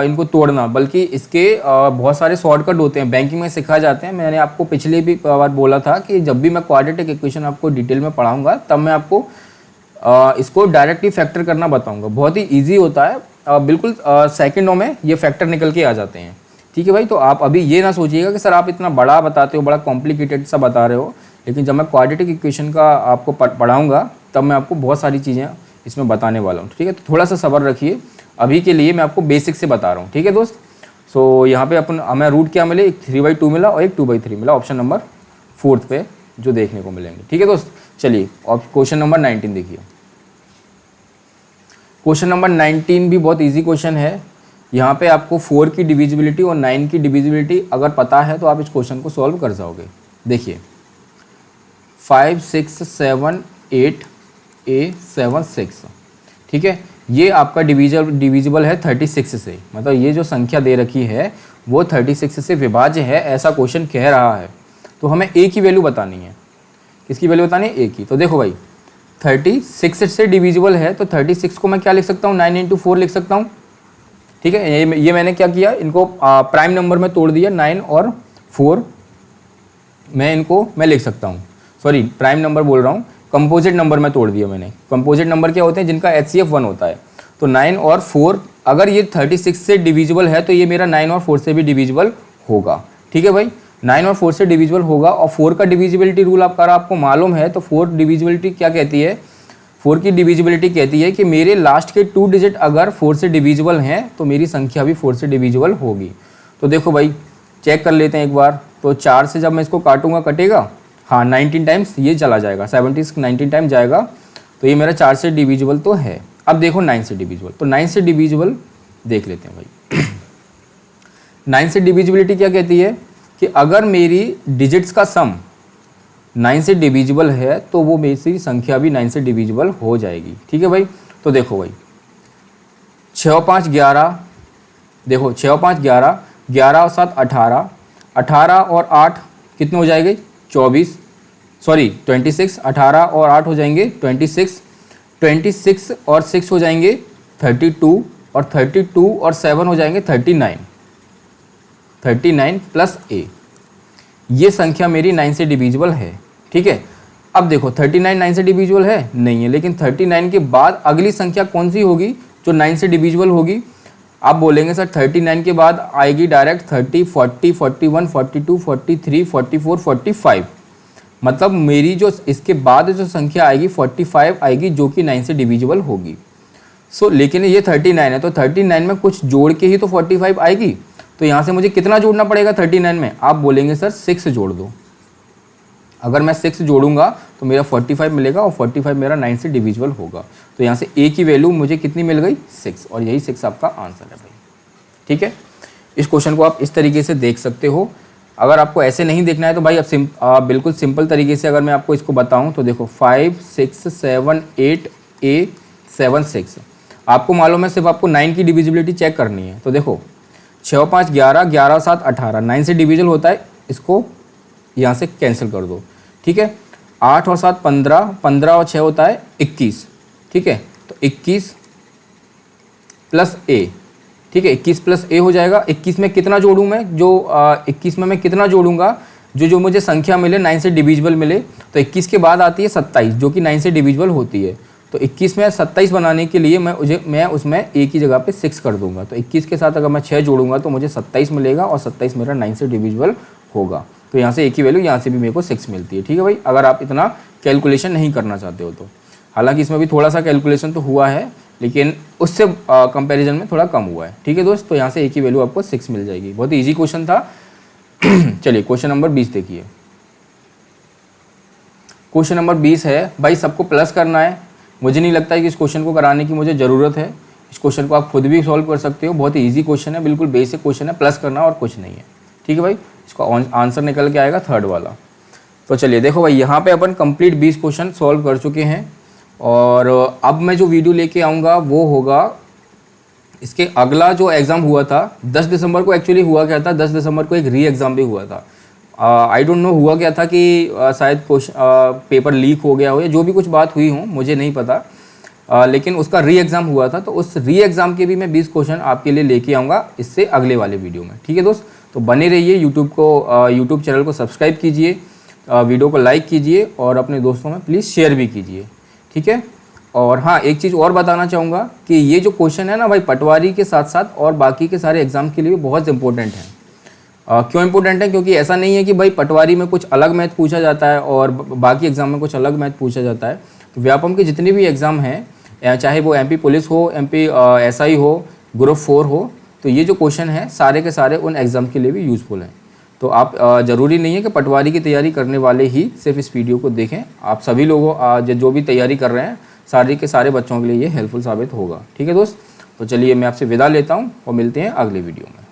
इनको तोड़ना, बल्कि इसके बहुत सारे शॉर्टकट होते हैं, बैंकिंग में सिखाए जाते हैं। मैंने आपको पिछले भी बार बोला था कि जब भी मैं क्वाड्रेटिक इक्वेशन आपको डिटेल में पढ़ाऊंगा तब मैं आपको इसको डायरेक्टली फैक्टर करना बताऊंगा। बहुत ही ईजी होता है, बिल्कुल सेकेंडों में ये फैक्टर निकल के आ जाते हैं। ठीक है भाई, तो आप अभी ये ना सोचिएगा कि सर आप इतना बड़ा बताते हो, बड़ा कॉम्प्लिकेटेड सा बता रहे हो, लेकिन जब मैं क्वाड्रेटिक इक्वेशन का आपको पढ़ाऊँगा तब मैं आपको बहुत सारी चीज़ें इसमें बताने वाला हूँ। ठीक है, तो थोड़ा सा सब्र रखिए, अभी के लिए मैं आपको बेसिक से बता रहा हूँ। ठीक है दोस्त, सो यहाँ पे हमें रूट क्या मिले, एक 3/2 मिला और एक 2/3 मिला, ऑप्शन नंबर 4 पे जो देखने को मिलेंगे। ठीक है दोस्त, चलिए अब क्वेश्चन नंबर 19 देखिए। क्वेश्चन नंबर 19 भी बहुत ईजी क्वेश्चन है। यहाँ पे आपको 4 की डिविजिबिलिटी और 9 की डिविजिबिलिटी अगर पता है तो आप इस क्वेश्चन को सॉल्व कर जाओगे। देखिए 5 6 7 8 A 7 6, ठीक है, ये आपका डिविजिबल है 36 से, मतलब ये जो संख्या दे रखी है वो 36 से विभाज्य है, ऐसा क्वेश्चन कह रहा है। तो हमें ए की वैल्यू बतानी है। किसकी वैल्यू बतानी है? ए की। तो देखो भाई 36 से डिविजिबल है, तो 36 को मैं क्या लिख सकता हूँ? 9 इंटू 4 लिख सकता हूँ। ठीक है, ये मैंने क्या किया, इनको प्राइम नंबर में तोड़ दिया, 9 और 4 मैं लिख सकता हूँ। सॉरी, प्राइम नंबर बोल रहा हूँ, कंपोजिट नंबर में तोड़ दिया मैंने। कंपोजिट नंबर क्या होते हैं? जिनका HCF 1 होता है। तो 9 और 4, अगर ये 36 से डिविजिबल है तो ये मेरा 9 और 4 से भी डिविजिबल होगा। ठीक है भाई, 9 और 4 से डिविजिबल होगा। और 4 का डिविजिबिलिटी रूल आपको मालूम है, तो 4 डिविजिबिलिटी क्या कहती है? 4 की डिविजिबिलिटी कहती है कि मेरे लास्ट के 2 डिजिट अगर 4 से डिविजिबल हैं तो मेरी संख्या भी 4 से डिविजिबल होगी। तो देखो भाई चेक कर लेते हैं एक बार। तो 4 से जब मैं इसको काटूंगा कटेगा, हाँ 19 टाइम्स ये चला जाएगा, 70 19 टाइम जाएगा, तो ये मेरा 4 से डिविजिबल तो है। अब देखो 9 से डिविजिबल, तो 9 से डिविजिबल देख लेते हैं भाई। 9 से डिविजिबिलिटी क्या कहती है कि अगर मेरी डिजिट्स का सम 9 से डिविजिबल है तो वो मेरी संख्या भी 9 से डिविजिबल हो जाएगी। ठीक है भाई, तो देखो भाई 6 और 5 11, देखो 6 और 5 11, 11 और 7 18, 18 और 8 कितने हो जाएंगे? 24, सॉरी 26, 18 और 8 हो जाएंगे 26, 26 और 6 हो जाएंगे 32, और 32 और 7 हो जाएंगे 39, 39 प्लस ए। ये संख्या मेरी 9 से डिविजिबल है। ठीक है, अब देखो 39 9 से डिविजिबल है? नहीं है, लेकिन 39 के बाद अगली संख्या कौन सी होगी जो 9 से डिविजिबल होगी? आप बोलेंगे सर 39 के बाद आएगी डायरेक्ट 30, 40, 41, 42, 43, 44, 45, मतलब मेरी जो इसके बाद जो संख्या आएगी 45 आएगी जो कि 9 से डिविजिबल होगी। लेकिन ये 39 है, तो 39 में कुछ जोड़ के ही तो 45 आएगी। तो यहाँ से मुझे कितना जोड़ना पड़ेगा 39 में? आप बोलेंगे सर 6 जोड़ दो। अगर मैं 6 जोड़ूंगा तो मेरा 45 मिलेगा, और 45 मेरा 9 से डिविजिबल होगा। तो यहाँ से ए की वैल्यू मुझे कितनी मिल गई? 6, और यही 6 आपका आंसर है भाई। ठीक है, इस क्वेश्चन को आप इस तरीके से देख सकते हो। अगर आपको ऐसे नहीं देखना है तो भाई आप बिल्कुल सिंपल तरीके से अगर मैं आपको इसको बताऊं तो देखो 5 6 7 8 A 7 6, आपको मालूम है सिर्फ आपको 9 की डिविजिबिलिटी चेक करनी है। तो देखो 6 और 5 11, 11 और 7 18, 9 से डिविजिबल होता है, इसको यहाँ से कैंसिल कर दो। ठीक है, 8 और 7 15, 15 और 6 होता है 21। ठीक है, तो 21 प्लस ए, ठीक है 21 प्लस ए हो जाएगा। 21 में कितना जोड़ूं मैं? जो 21 में मैं कितना जोड़ूंगा जो मुझे संख्या मिले 9 से डिविजिबल मिले। तो 21 के बाद आती है 27 जो कि 9 से डिविजिबल होती है। तो 21 में 27 बनाने के लिए मैं उसमें ए की जगह पे 6 कर दूंगा। तो 21 के साथ अगर मैं 6 जोड़ूंगा तो मुझे 27 मिलेगा, और 27 मेरा 9 से डिविजिबल होगा। तो यहाँ से ए की वैल्यू यहाँ से भी मेरे को 6 मिलती है। ठीक है भाई, अगर आप इतना कैलकुलेशन नहीं करना चाहते हो तो। हालांकि इसमें भी थोड़ा सा कैलकुलेशन तो हुआ है, लेकिन उससे कंपैरिजन में थोड़ा कम हुआ है। ठीक है दोस्त, तो यहाँ से ए की वैल्यू आपको 6 मिल जाएगी। बहुत ही ईजी क्वेश्चन था। चलिए क्वेश्चन नंबर 20 देखिए। क्वेश्चन नंबर 20 है भाई, सबको प्लस करना है। मुझे नहीं लगता है कि इस क्वेश्चन को कराने की मुझे ज़रूरत है। इस क्वेश्चन को आप खुद भी सॉल्व कर सकते हो। बहुत ही ईजी क्वेश्चन है, बिल्कुल बेसिक क्वेश्चन है, प्लस करना और कुछ नहीं है। ठीक है भाई, इसका आंसर निकल के आएगा 3rd वाला। तो चलिए देखो भाई, यहाँ पे अपन कंप्लीट 20 क्वेश्चन सॉल्व कर चुके हैं, और अब मैं जो वीडियो लेके आऊँगा वो होगा इसके अगला जो एग्ज़ाम हुआ था 10 दिसंबर को। एक्चुअली हुआ क्या था, 10 दिसंबर को एक री एग्ज़ाम भी हुआ था। आई डोंट नो हुआ क्या था कि शायद पेपर लीक हो गया हो या जो भी कुछ बात हुई हो, मुझे नहीं पता। लेकिन उसका री एग्ज़ाम हुआ था, तो उस री एग्ज़ाम के भी मैं 20 क्वेश्चन आपके लिए लेके आऊँगा इससे अगले वाले वीडियो में। ठीक है दोस्त, तो बने रहिए। यूट्यूब चैनल को सब्सक्राइब कीजिए, वीडियो को लाइक कीजिए, और अपने दोस्तों में प्लीज़ शेयर भी कीजिए। ठीक है, और हाँ एक चीज़ और बताना चाहूँगा कि ये जो क्वेश्चन है ना भाई, पटवारी के साथ साथ और बाकी के सारे एग्ज़ाम के लिए भी बहुत इंपॉर्टेंट है। क्यों इंपॉर्टेंट है? क्योंकि ऐसा नहीं है कि भाई पटवारी में कुछ अलग मैथ पूछा जाता है और बाकी एग्ज़ाम में कुछ अलग मैथ पूछा जाता है। तो व्यापम के जितने भी एग्ज़ाम हैं, चाहे वो MP पुलिस हो, MP SI हो, ग्रुप 4 हो, तो ये जो क्वेश्चन है सारे के सारे उन एग्ज़ाम के लिए भी यूज़फुल हैं। तो आप ज़रूरी नहीं है कि पटवारी की तैयारी करने वाले ही सिर्फ इस वीडियो को देखें। आप सभी लोगों जो भी तैयारी कर रहे हैं, सारे के सारे बच्चों के लिए ये हेल्पफुल साबित होगा। ठीक है दोस्त, तो चलिए मैं आपसे विदा लेता हूँ और मिलते हैं अगले वीडियो में।